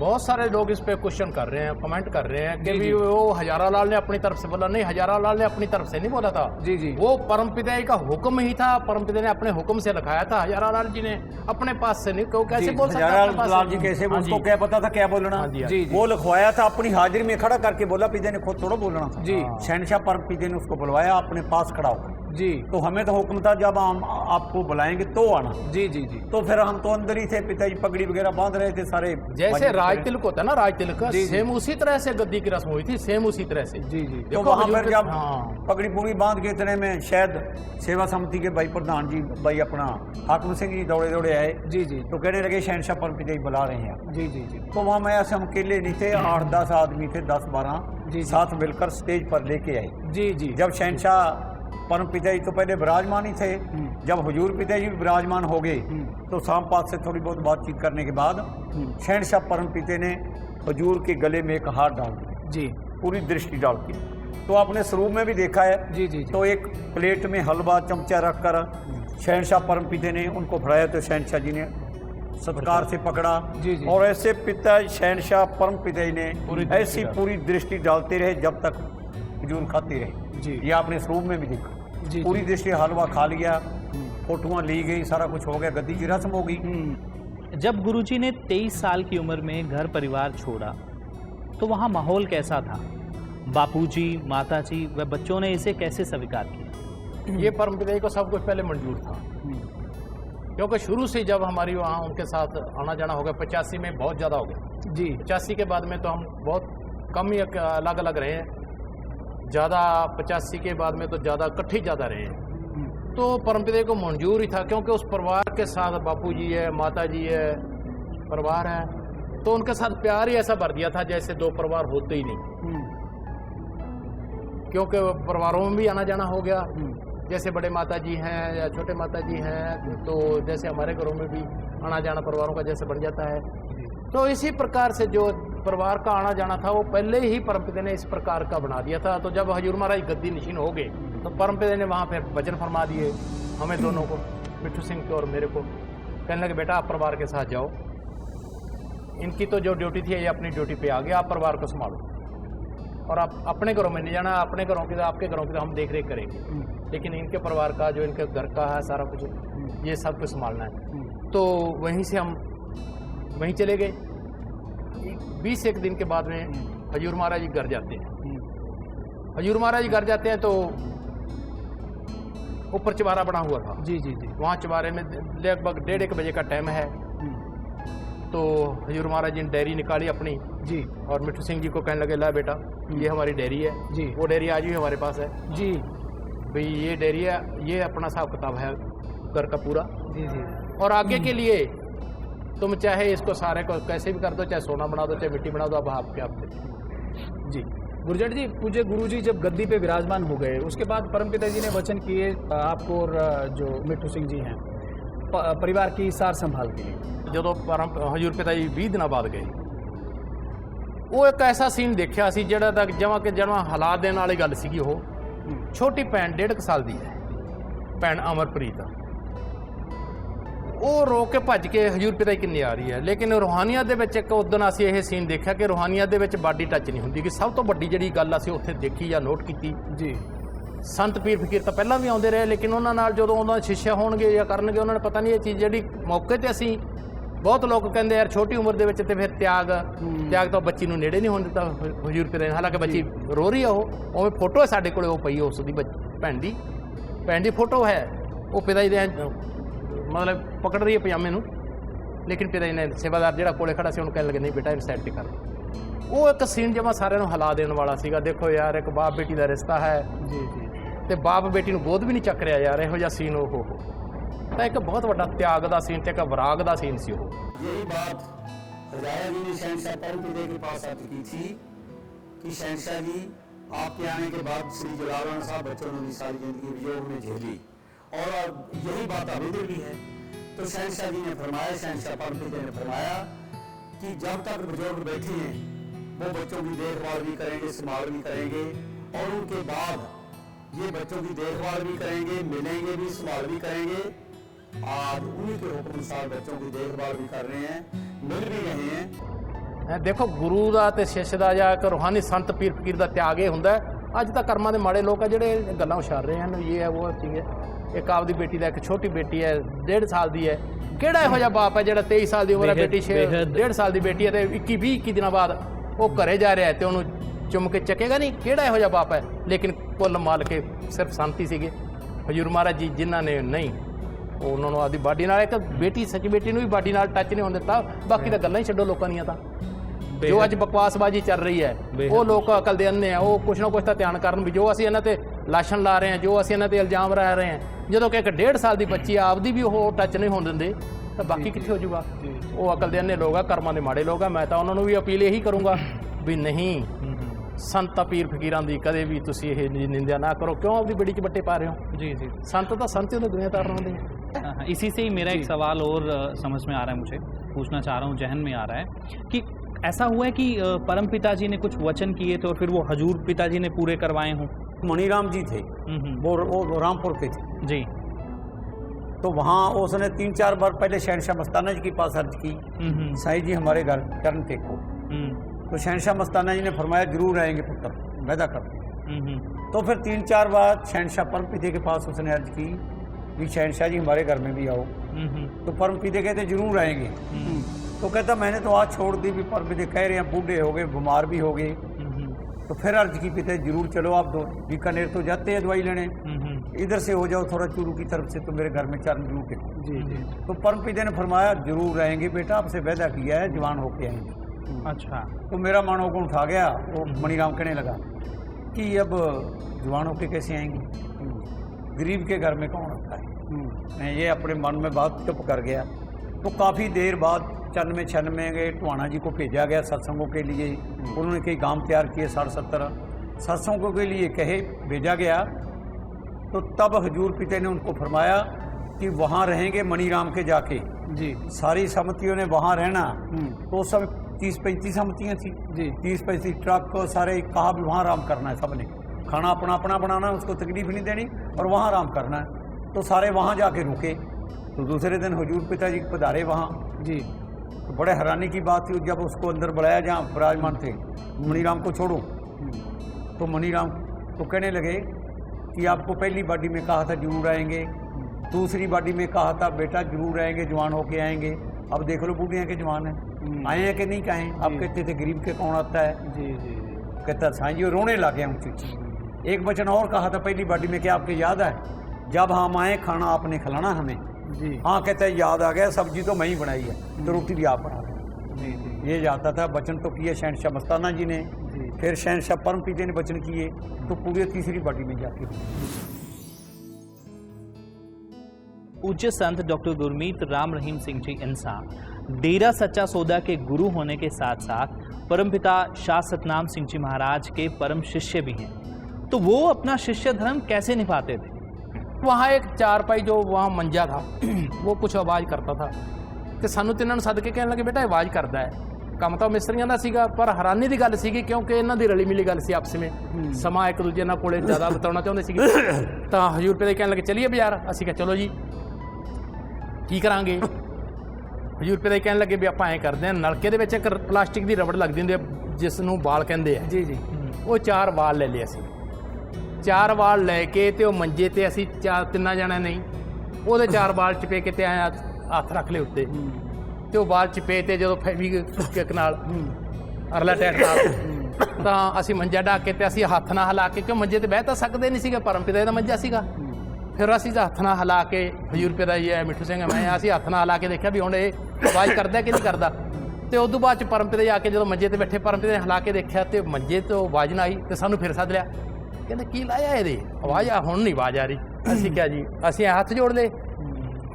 बहुत सारे लोग इस पे क्वेश्चन कर रहे हैं, कमेंट कर रहे हैं कि भी वो हजारा लाल ने अपनी तरफ से बोला। नहीं, हजारा लाल ने अपनी तरफ से नहीं बोला था। जी जी, वो परमपिता जी का हुक्म ही था, परमपिता ने अपने हुक्म से रखाया था। हजारा लाल जी ने अपने पास से नहीं, क्यों कैसे बोल सकता हजारा अपने पास लाल से? जी कैसे, हाँ उसको जी। क्या पता था क्या बोलना। हाँ जी, हाँ जी, वो लिखवाया था, अपनी हाजिरी में खड़ा करके बोला, पिता ने खुद थोड़ा बोलना था। जी। शहनशाह परम पिता ने उसको बुलवाया अपने पास खड़ा होकर। जी तो हमें तो हुक्म था जब हम आपको बुलाएंगे तो आना। जी जी जी, तो फिर हम तो अंदर ही थे, पिताजी पगड़ी वगैरह बांध रहे थे सारे। जैसे राज तिलक होता है ना, राज तिलक जी, जी। सेम उसी तरह से गद्दी की रस्म हुई थी, सेम उसी तरह से। जी जी, तो देखो वहां हजूर पर के- जब हाँ। पगड़ी पूरी बांध के इतने में शायद सेवा समिति के भाई प्रधान जी, भाई अपना हाकिम सिंह जी दौड़े दौड़े आए। जी जी, तो कहने लगे शहनशाह परम पिता जी बुला रहे हैं। जी जी जी, तो वहाँ मैं ऐसे हम अकेले नहीं थे, 8-10 आदमी थे, 10-12 जी। साथ मिलकर स्टेज पर लेके आए। जी जी, जब शहनशाह परम पिता जी तो पहले विराजमान ही थे, जब हुजूर पिता जी विराजमान हो गए तो शाम पात से थोड़ी बहुत बातचीत करने के बाद शहनशाह परम पिता ने हुजूर के गले में एक हाथ डाल दिया, जी पूरी दृष्टि डाल के। तो आपने स्वरूप में भी देखा है। जी जी, तो एक प्लेट में हलवा चमचा रखकर शहनशाह परम पिता ने उनको फड़ाया, तो शहनशाह जी ने सत्कार से पकड़ा। जी जी, और ऐसे पिता शहनशाह परम पिता जी ने ऐसी पूरी दृष्टि डालते रहे जब तक हुजूर खाते रहे। जी ये आपने स्वरूप में भी देखा। जी, पूरी दृष्टि, हलवा खा लिया, फोटोआं ली गई, सारा कुछ हो गया, गद्दी की रस्म हो गई। जब गुरुजी ने 23 साल की उम्र में घर परिवार छोड़ा तो वहाँ माहौल कैसा था? बापूजी, माताजी व बच्चों ने इसे कैसे स्वीकार किया? ये परमपिता जी को सब कुछ पहले मंजूर था, क्योंकि शुरू से जब हमारी वहाँ उनके साथ आना जाना हो गया, 85 में बहुत ज़्यादा हो गया जी। 85 के बाद में तो हम बहुत कम ही अलग अलग रहे हैं, ज़्यादा 85 के बाद में तो ज़्यादा इकट्ठे ज़्यादा रहे हैं। तो परमपिता जी को मंजूर ही था, क्योंकि उस परिवार के साथ बापूजी है, माताजी है, परिवार है, तो उनके साथ प्यार ही ऐसा भर दिया था जैसे दो परिवार होते ही नहीं। क्योंकि परिवारों में भी आना जाना हो गया, जैसे बड़े माता जी हैं या छोटे माता जी हैं, तो जैसे हमारे घरों में भी आना जाना परिवारों का जैसे बन जाता है। तो इसी प्रकार से जो परिवार का आना जाना था वो पहले ही परमपिता ने इस प्रकार का बना दिया था। तो जब हजूर महाराज गद्दी नशीन हो गए तो परमपिता ने वहाँ पर वचन फरमा दिए हमें दोनों को, मिट्ठू सिंह को और मेरे को। कहने लगे बेटा आप परिवार के साथ जाओ, इनकी तो जो ड्यूटी थी ये अपनी ड्यूटी पे आ गया, आप परिवार को संभालो और आप अपने घरों में नहीं जाना, अपने घरों की आपके घरों की तो हम देख रेख करेंगे, लेकिन इनके परिवार का जो इनके घर का है सारा कुछ ये सब कुछ संभालना है। तो वहीं से हम वहीं चले गए। 21 दिन के बाद में हजूर महाराज जी घर जाते हैं। हजूर महाराज जी घर जाते हैं तो ऊपर चबारा बना हुआ था। जी जी जी, वहाँ चबारे में लगभग 1:30 बजे का टाइम है। तो हजूर महाराज जी ने डायरी निकाली अपनी जी, और मिट्ठू सिंह जी को कहने लगे ला बेटा ये हमारी डायरी है जी। वो डायरी आज भी हमारे पास है जी भाई, ये डायरी है, ये अपना हिसाब किताब है घर का पूरा, जी जी, और आगे के लिए तुम चाहे इसको सारे को कैसे भी कर दो, चाहे सोना बना दो चाहे मिट्टी बना दो, अब आपके आप जी। गुरजट जी, पूज्य गुरुजी जब गद्दी पे विराजमान हो गए उसके बाद परमपिता जी ने वचन किए आपको और जो मिट्ठू सिंह जी हैं परिवार की सार संभाल के लिए। ਜਦੋਂ परम हजूर पिता जी 20 ਦਿਨਾਂ ਬਾਅਦ ਗਏ, ਉਹ ਇੱਕ ਐਸਾ ਸੀਨ ਦੇਖਿਆ ਸੀ ਜਿਹੜਾ ਤੱਕ ਜਮਾਂ ਹਾਲਾਤ ਦੇਣ ਵਾਲੀ ਗੱਲ ਸੀਗੀ। ਉਹ ਛੋਟੀ ਭੈਣ 1.5 ਸਾਲ ਦੀ ਹੈ, ਭੈਣ ਅਮਰਪ੍ਰੀਤ, ਉਹ ਰੋ ਕੇ ਭੱਜ ਕੇ ਹਜੂਰ ਪਿਤਾ ਜੀ ਕਿੰਨੀ ਆ ਰਹੀ ਹੈ। ਲੇਕਿਨ ਰੂਹਾਨੀਅਤ ਦੇ ਵਿੱਚ ਇੱਕ ਉਦੋਂ ਅਸੀਂ ਇਹ ਸੀਨ ਦੇਖਿਆ ਕਿ ਰੂਹਾਨੀਅਤ ਦੇ ਵਿੱਚ ਬਾਡੀ ਟੱਚ ਨਹੀਂ ਹੁੰਦੀ, ਕਿ ਸਭ ਤੋਂ ਵੱਡੀ ਜਿਹੜੀ ਗੱਲ ਅਸੀਂ ਉੱਥੇ ਦੇਖੀ ਜਾਂ ਨੋਟ ਕੀਤੀ ਜੀ। ਸੰਤ ਪੀਰ ਫਕੀਰ ਤਾਂ ਪਹਿਲਾਂ ਵੀ ਆਉਂਦੇ ਰਹੇ, ਲੇਕਿਨ ਉਹਨਾਂ ਨਾਲ ਜਦੋਂ ਉਹਨਾਂ ਦੇ ਸ਼ਿਸ਼ਿਆ ਹੋਣਗੇ ਜਾਂ ਕਰਨਗੇ ਉਹਨਾਂ ਨੂੰ ਪਤਾ ਨਹੀਂ ਇਹ ਚੀਜ਼ ਜਿਹੜੀ ਮੌਕੇ ਤੇ ਅਸੀਂ ਬਹੁਤ ਲੋਕ ਕਹਿੰਦੇ ਯਾਰ ਛੋਟੀ ਉਮਰ ਦੇ ਵਿੱਚ ਤੇ ਫਿਰ ਤਿਆਗ ਤਾਂ ਬੱਚੀ ਨੂੰ ਨੇੜੇ ਨਹੀਂ ਹੋਣ ਦਿੱਤਾ ਹਜੂਰ ਪਿਤਾ ਨੇ। ਹਾਲਾਂਕਿ ਬੱਚੀ ਰੋ ਰਹੀ ਆ, ਉਹ ਉਵੇਂ ਫੋਟੋ ਹੈ ਸਾਡੇ ਕੋਲੇ, ਉਹ ਪਈ ਉਸ ਦੀ ਭੈਣ ਦੀ ਫੋਟੋ ਹੈ। ਉਹ ਪਿਤਾ ਜੀ ਦੇ ਮਤਲਬ ਪਕੜ ਰਹੀ ਹੈ ਪਜਾਮੇ ਨੂੰ, ਲੇਕਿਨ ਪਿਤਾ ਜੀ ਨੇ ਸੇਵਾਦਾਰ ਜਿਹੜਾ ਕੋਲੇ ਖੜਾ ਸੀ ਉਹਨੂੰ ਕਹਿਣ ਲੱਗੇ ਨਹੀਂ ਬੇਟਾ ਇਹਨੂੰ ਸਾਈਡ ਤੇ ਕਰ। ਉਹ ਇੱਕ ਸੀਨ ਜਮਾ ਸਾਰਿਆਂ ਨੂੰ ਹਿਲਾ ਦੇਣ ਵਾਲਾ ਸੀਗਾ। ਦੇਖੋ ਯਾਰ ਇੱਕ ਬਾਪ ਬੇਟੀ ਦਾ ਰਿਸ਼ਤਾ ਹੈ ਜੀ ਜੀ, ਤੇ ਬਾਪ ਬੇਟੀ ਨੂੰ ਗੋਦ ਵੀ ਨਹੀਂ ਚੱਕ ਰਿਹਾ ਯਾਰ, ਇਹੋ ਜਿਹਾ ਸੀਨ ਉਹ ਤਾਂ ਇੱਕ ਬਹੁਤ ਵੱਡਾ ਤਿਆਗ ਦਾ ਸੀਨ ਤੇ ਇੱਕ ਵਿਰਾਗ ਦਾ ਸੀਨ ਸੀ ਉਹ। यही बात हजारा जी ने शहनशाह परमपिता के पास आकर की थी कि शहनशाह जी आपके आने के बाद श्री जलाल साहब बच्चों ने सारी जिंदगी वियोग में झेली और यही बात अभी भी है। तो शहनशाह जी ने फरमाया, शहनशाह परमपिता ने फरमाया कि जब तक बुजुर्ग बैठे हैं वो बच्चों की देखभाल भी करेंगे, संभाल भी करेंगे, और उनके बाद ये बच्चों की देखभाल भी करेंगे, मिलेंगे भी, संभाल भी करेंगे। आज उन्हीं के हुक्म अनुसार बच्चों की देखभाल भी कर रहे हैं, मिल भी रहे हैं। ਦੇਖੋ ਗੁਰੂ ਦਾ ਤੇ ਸਿੱਖ ਦਾ ਜਾਂ ਇੱਕ ਰੂਹਾਨੀ ਸੰਤ ਪੀਰ ਫਕੀਰ ਦਾ ਤਿਆਗ ਇਹ ਹੁੰਦਾ ਹੈ। ਅੱਜ ਤਾਂ ਕਰਮਾਂ ਦੇ ਮਾੜੇ ਲੋਕ ਆ ਜਿਹੜੇ ਗੱਲਾਂ ਉਛਾਲ ਰਹੇ ਹਨ, ਇਹ ਹੈ ਉਹ ਚੀਜ਼ ਹੈ। ਇੱਕ ਆਪਦੀ ਬੇਟੀ ਦਾ, ਇੱਕ ਛੋਟੀ ਬੇਟੀ ਹੈ 1.5 ਸਾਲ ਦੀ ਹੈ। ਕਿਹੜਾ ਇਹੋ ਜਿਹਾ ਬਾਪ ਹੈ ਜਿਹੜਾ 23 ਸਾਲ ਦੀ ਉਮਰ ਹੈ, ਬੇਟੀ 1.5 ਸਾਲ ਦੀ ਬੇਟੀ ਹੈ ਤੇ 21 ਦਿਨਾਂ ਬਾਅਦ ਉਹ ਘਰੇ ਜਾ ਰਿਹਾ ਤੇ ਉਹਨੂੰ ਚੁੰਮ ਕੇ ਚੱਕੇਗਾ ਨਹੀਂ? ਕਿਹੜਾ ਇਹੋ ਜਿਹਾ ਬਾਪ ਹੈ? ਲੇਕਿਨ ਕੁੱਲ ਮਾਲ ਕੇ ਸਿਰਫ ਸੰਤ ਹੀ ਸੀਗੇ ਹਜ਼ੂਰ ਮਹਾਰਾਜ ਜੀ, ਜਿਨ੍ਹਾਂ ਨੇ ਨਹੀਂ ਉਹਨਾਂ ਨੂੰ ਆਪਦੀ ਬਾਡੀ ਨਾਲ, ਇੱਕ ਬੇਟੀ ਸੱਚੀ ਬੇਟੀ ਨੂੰ ਵੀ ਬਾਡੀ ਨਾਲ ਟੱਚ ਨਹੀਂ ਹੋਣ ਦਿੱਤਾ। ਬਾਕੀ ਤਾਂ ਗੱਲਾਂ ਹੀ ਛੱਡੋ ਲੋਕਾਂ ਦੀਆਂ। ਤਾਂ ਜੋ ਅੱਜ ਬਕਵਾਸਬਾਜੀ ਚੱਲ ਰਹੀ ਹੈ ਉਹ ਲੋਕ ਅਕਲ ਦੇ ਅੰਨੇ ਆ, ਉਹ ਕੁਛ ਨਾ ਕੁਛ ਤਾਂ ਧਿਆਨ ਕਰਨ ਵੀ ਜੋ ਅਸੀਂ ਇਹਨਾਂ ਤੇ ਲਾਸ਼ਣ ਲਾ ਰਹੇ ਹਾਂ, ਜੋ ਅਸੀਂ ਇਹਨਾਂ ਤੇ ਇਲਜ਼ਾਮ ਲਾ ਰਹੇ ਹਾਂ, ਜਦੋਂ ਕਿ ਇੱਕ 1.5 ਸਾਲ ਦੀ ਬੱਚੀ ਆਪਦੀ ਵੀ ਉਹ ਟੱਚ ਨਹੀਂ ਹੋਣ ਦਿੰਦੇ ਤਾਂ ਬਾਕੀ ਕਿੱਥੇ ਹੋ ਜਾਊਗਾ? ਉਹ ਅਕਲ ਦੇ ਅੰਨੇ ਲੋਕ ਆ, ਕਰਮਾਂ ਦੇ ਮਾੜੇ ਲੋਕ ਆ। ਮੈਂ ਤਾਂ ਉਹਨਾਂ ਨੂੰ ਵੀ ਅਪੀਲ ਇਹੀ ਕਰੂੰਗਾ ਵੀ ਨਹੀਂ, ਸੰਤਾਂ ਪੀਰ ਫਕੀਰਾਂ ਦੀ ਕਦੇ ਵੀ ਤੁਸੀਂ ਇਹ ਨਿੰਦਿਆ ना करो। क्यों अपनी बेड़ी च बट्टे पा रहे हो? जी जी, संत तो संत ही होते, दुनिया तार रहे हैं। इसी से ही मेरा एक सवाल और समझ में आ रहा है, मुझे पूछना चाह रहा हूँ, जहन में आ रहा है कि ऐसा हुआ है कि परम पिताजी ने कुछ वचन किए थे और फिर वो हजूर पिताजी ने पूरे करवाए हों? मणिराम जी थे, वो रामपुर के थे जी। तो वहाँ उसने 3-4 बार पहले शहनशाह मस्ताना जी के पास अर्ज की, साईं जी हमारे घर चरण टेको। तो शहनशाह मस्ताना जी ने फरमाया जरूर आएंगे पुत्र, वादा कर। तो फिर 3-4 बार शहनशाह परम पिता के पास उसने अर्ज की कि शहनशाह जी हमारे घर में भी आओ। तो परम पिता कहते जरूर आएंगे। तो कहता मैंने तो आज छोड़ दी भी, परम पिता कह रहे हैं बूढ़े हो गए, बीमार भी हो गए। तो फिर अर्ज की पिता जरूर चलो आप दो, बीकानेर तो जाते हैं दवाई लेने, इधर से हो जाओ थोड़ा चूरू की तरफ से, तो मेरे घर में चरण जरूर टेको। तो परम पिता ने फरमाया जरूर आएंगे बेटा, आपसे वादा किया है, जवान होके आएंगे। अच्छा। तो मेरा मन को उठा गया। वो मणिराम कहने लगा कि अब जवान होके कैसे आएंगे, गरीब के घर में कौन आता है। मैं ये अपने मन में बात चुप कर गया। तो काफ़ी देर बाद 96 गए टुहाना जी को भेजा गया सत्संगों के लिए। उन्होंने कई गांव तैयार किए, 70 सत्संगों के लिए कहे भेजा गया। तो तब हजूर पिता ने उनको फरमाया कि वहाँ रहेंगे मणिराम के जाके जी। सारी समितियों ने वहाँ रहना। तो उस समय 30-35 समितियाँ थी जी, 30-35 ट्रक सारे, कहा भी वहाँ आराम करना है, सब ने खाना अपना अपना बनाना, उसको तकलीफ नहीं देनी और वहाँ आराम करना है। तो सारे वहाँ जाके रुके। तो दूसरे दिन हजूर पिताजी पधारे वहाँ जी। तो बड़े हैरानी की बात थी, जब उसको अंदर बुलाया जहाँ विराजमान थे, मणिराम को छोड़ो। तो मणिराम तो कहने लगे कि आपको पहली बाडी में कहा था जरूर आएंगे, दूसरी बाडी में कहा था बेटा जरूर आएंगे, जवान होके आएंगे। अब देख लो बूढ़े हैं कि जवान हैं, आए हैं कि नहीं कहें। अब कहते थे गरीब के कौन आता है जी जी। कहता साईं जी रोने लग गया ऊँची। एक वचन और कहा था पहली बाडी में, क्या आपको याद है जब हम आए खाना आपने खिलाना हमें जी। हाँ कहता है याद आ गया, सब्जी तो मैं ही बनाई है, तो रोटी भी आप बना रहे जी। ये जाता था। वचन तो किए शहनशाह मस्ताना जी ने, फिर शहनशाह परम पिता ने वचन किए, तो पूरे तीसरी बाडी में जाके। पूज्य संत डॉक्टर गुरमीत राम रहीम सिंह जी इंसान डेरा सच्चा सौदा के गुरु होने के साथ साथ परमपिता शाह सतनाम सिंह जी महाराज के परम शिष्य भी हैं। तो वो अपना शिष्य धर्म कैसे निभाते थे? वहाँ एक चारपाई जो वहाँ मंजा था वो कुछ आवाज़ करता था तो सानू तिन्हां नूं सद के कहने लगे बेटा आवाज़ करता है। ਕੰਮ ਤਾਂ ਮਿਸਤਰੀਆਂ ਦਾ ਸੀਗਾ, ਪਰ ਹੈਰਾਨੀ ਦੀ ਗੱਲ ਸੀਗੀ ਕਿਉਂਕਿ ਇਹਨਾਂ ਦੀ ਰਲੀ ਮਿਲੀ ਗੱਲ ਸੀ ਆਪਸ ਵਿੱਚ, ਸਮਾਂ ਇੱਕ ਦੂਜੇ ਨਾਲ ਕੋਲੇ ਜ਼ਿਆਦਾ ਬਿਤਾਉਣਾ ਚਾਹੁੰਦੇ ਸੀਗੇ। ਤਾਂ ਹਜ਼ੂਰ ਪਿਤਾ ਕਹਿਣ ਲੱਗੇ ਚਲੀਏ ਬਾਜ਼ਾਰ। ਅਸੀਂ ਕਿਹਾ ਚਲੋ ਜੀ, ਕੀ ਕਰਾਂਗੇ। ਹਜ਼ੂਰ ਪਿਤਾ ਕਹਿਣ ਲੱਗੇ ਵੀ ਆਪਾਂ ਐਂ ਕਰਦੇ ਹਾਂ, ਨਲਕੇ ਦੇ ਵਿੱਚ ਇੱਕ ਪਲਾਸਟਿਕ ਦੀ ਰਬੜ ਲੱਗਦੀ ਹੁੰਦੀ ਹੈ ਜਿਸ ਨੂੰ ਵਾਲ ਕਹਿੰਦੇ ਆ ਜੀ ਜੀ। ਉਹ 4 ਵਾਲ ਲੈ ਲਏ ਅਸੀਂ। 4 ਵਾਲ ਲੈ ਕੇ ਤੇ ਉਹ ਮੰਜੇ ਤੇ ਅਸੀਂ 3 ਜਣੇ ਨਹੀਂ, ਉਹਦੇ 4 ਵਾਲ ਚਪੇ ਕੇ ਤੇ ਐਂ ਹੱਥ ਰੱਖ ਲਏ ਉੱਤੇ ਤੇ ਉਹ ਵਾਲ ਚਪੇ ਤੇ ਜਦੋਂ ਫੈਵਿਕ ਨਾਲ ਅਰਲਾ ਟੈਟ ਨਾਲ ਤਾਂ ਅਸੀਂ ਮੰਜਾ ਢਾ ਕੇ ਤੇ ਅਸੀਂ ਹੱਥ ਨਾਲ ਹਿਲਾ ਕੇ, ਕਿਉਂ ਮੰਜੇ ਤੇ ਬਹਿ ਤਾਂ ਸਕਦੇ ਨਹੀਂ ਸੀਗੇ, ਪਰਮ ਪਿਤਾ ਦਾ ਮੰਜਾ ਸੀਗਾ। ਫਿਰ ਅਸੀਂ ਹੱਥ ਨਾਲ ਹਿਲਾ ਕੇ, ਹਜ਼ੂਰ ਪਿਤਾ ਜੀ ਹੈ, ਮਿੱਠੂ ਸਿੰਘ ਮੈਂ, ਅਸੀਂ ਹੱਥ ਨਾਲ ਹਿਲਾ ਕੇ ਦੇਖਿਆ ਵੀ ਹੁਣ ਇਹ ਆਵਾਜ਼ ਕਰਦਾ ਕਿ ਨਹੀਂ ਕਰਦਾ। ਤੇ ਉਦੋਂ ਬਾਅਦ ਚ ਪਰਮ ਪਿਤਾ ਜਾ ਕੇ ਜਦੋਂ ਮੰਜੇ ਤੇ ਬੈਠੇ, ਪਰਮ ਪਿਤਾ ਨੇ ਹਿਲਾ ਕੇ ਦੇਖਿਆ ਤੇ ਮੰਜੇ ਤੋਂ ਆਵਾਜ਼ ਨਾ ਆਈ ਤੇ ਸਾਨੂੰ ਫਿਰ ਸੱਦ ਲਿਆ। ਕਹਿੰਦੇ ਕੀ ਲਾਇਆ ਇਹਦੇ, ਆਵਾਜ਼ ਹੁਣ ਨਹੀਂ ਆਵਾਜ਼ ਆ ਰਹੀ। ਅਸੀਂ ਕਿਹਾ ਜੀ, ਅਸੀਂ ਹੱਥ ਜੋੜ ਲਏ।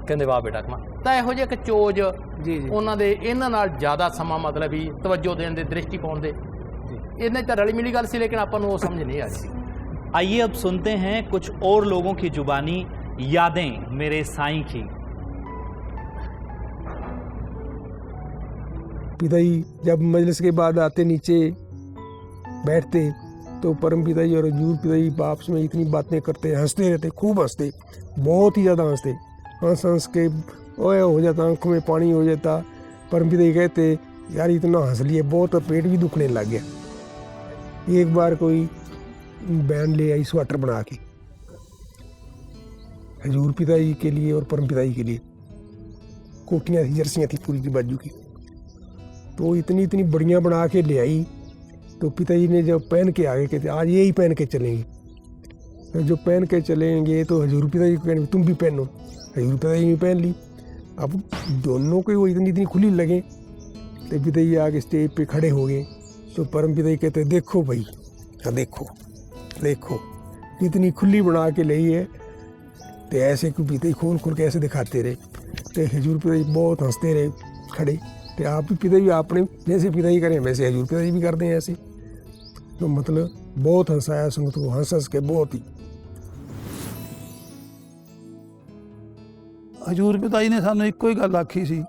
ਕਹਿੰਦੇ ਵਾਹ ਬੇਟਾ ਕਮਾ। ਤਾਂ ਇਹੋ ਜਿਹੇ ਇੱਕ ਚੋਜ ਉਹਨਾਂ ਦੇ ਇਹਨਾਂ ਨਾਲ ਜ਼ਿਆਦਾ ਸਮਾਂ ਮਤਲਬ ਵੀ ਤਵੱਜੋ ਦੇਣ ਦੇ, ਦ੍ਰਿਸ਼ਟੀ ਪਾਉਣ ਦੇ, ਇਹਨਾਂ ਤਾਂ रली मिली गल सी, लेकिन अपन वो समझ नहीं आ रही। आइए अब सुनते हैं कुछ और लोगों की जुबानी यादें मेरे साईं की। पिताजी जब मजलिस के बाद आते नीचे बैठते तो परम पिताजी और हजूर पिताजी आपस में इतनी बातें करते, हंसते रहते, खूब हंसते, बहुत ही ज़्यादा हंसते। हंस हंस के ओए हो जाता, आंखों में पानी हो जाता। परम पिताजी कहते यार इतना हंस लिए, बहुत पेट भी दुखने लग गया। एक बार कोई बहन ले आई स्वेटर बना के हजूर पिताजी के लिए और परम पिताजी के लिए, कोटियाँ थी, जर्सियाँ थी पूरी की बाजू की, तो इतनी इतनी बढ़िया बना के ले आई। तो पिताजी ने जब पहन के आगे कहते आज यही पहन के चलेंगे, तो जो पहन के चलेंगे तो हजूर पिताजी को कहने तुम भी पहनो, हजूर पिताजी ने पहन ली। अब दोनों को वो इतनी इतनी खुली लगे, तो पिताजी आगे स्टेज पे खड़े हो गए। तो परम पिताजी कहते देखो भाई, देखो देखो इतनी खुली बना के ली है। तो ऐसे क्यों पिताजी खोल खोल के ऐसे दिखाते रहे। तो हजूर पिताजी बहुत हंसते रहे खड़े। तो आप भी पिताजी आपने जैसे पिताजी करें वैसे हजूर पिताजी भी करते हैं ऐसे। तो मतलब बहुत हंसाया संगत को, हंस हंस के बहुत ही। ਹਜੂਰ ਪਿਤਾ ਜੀ ਨੇ ਸਾਨੂੰ ਇੱਕੋ ਹੀ ਗੱਲ ਆਖੀ ਸੀ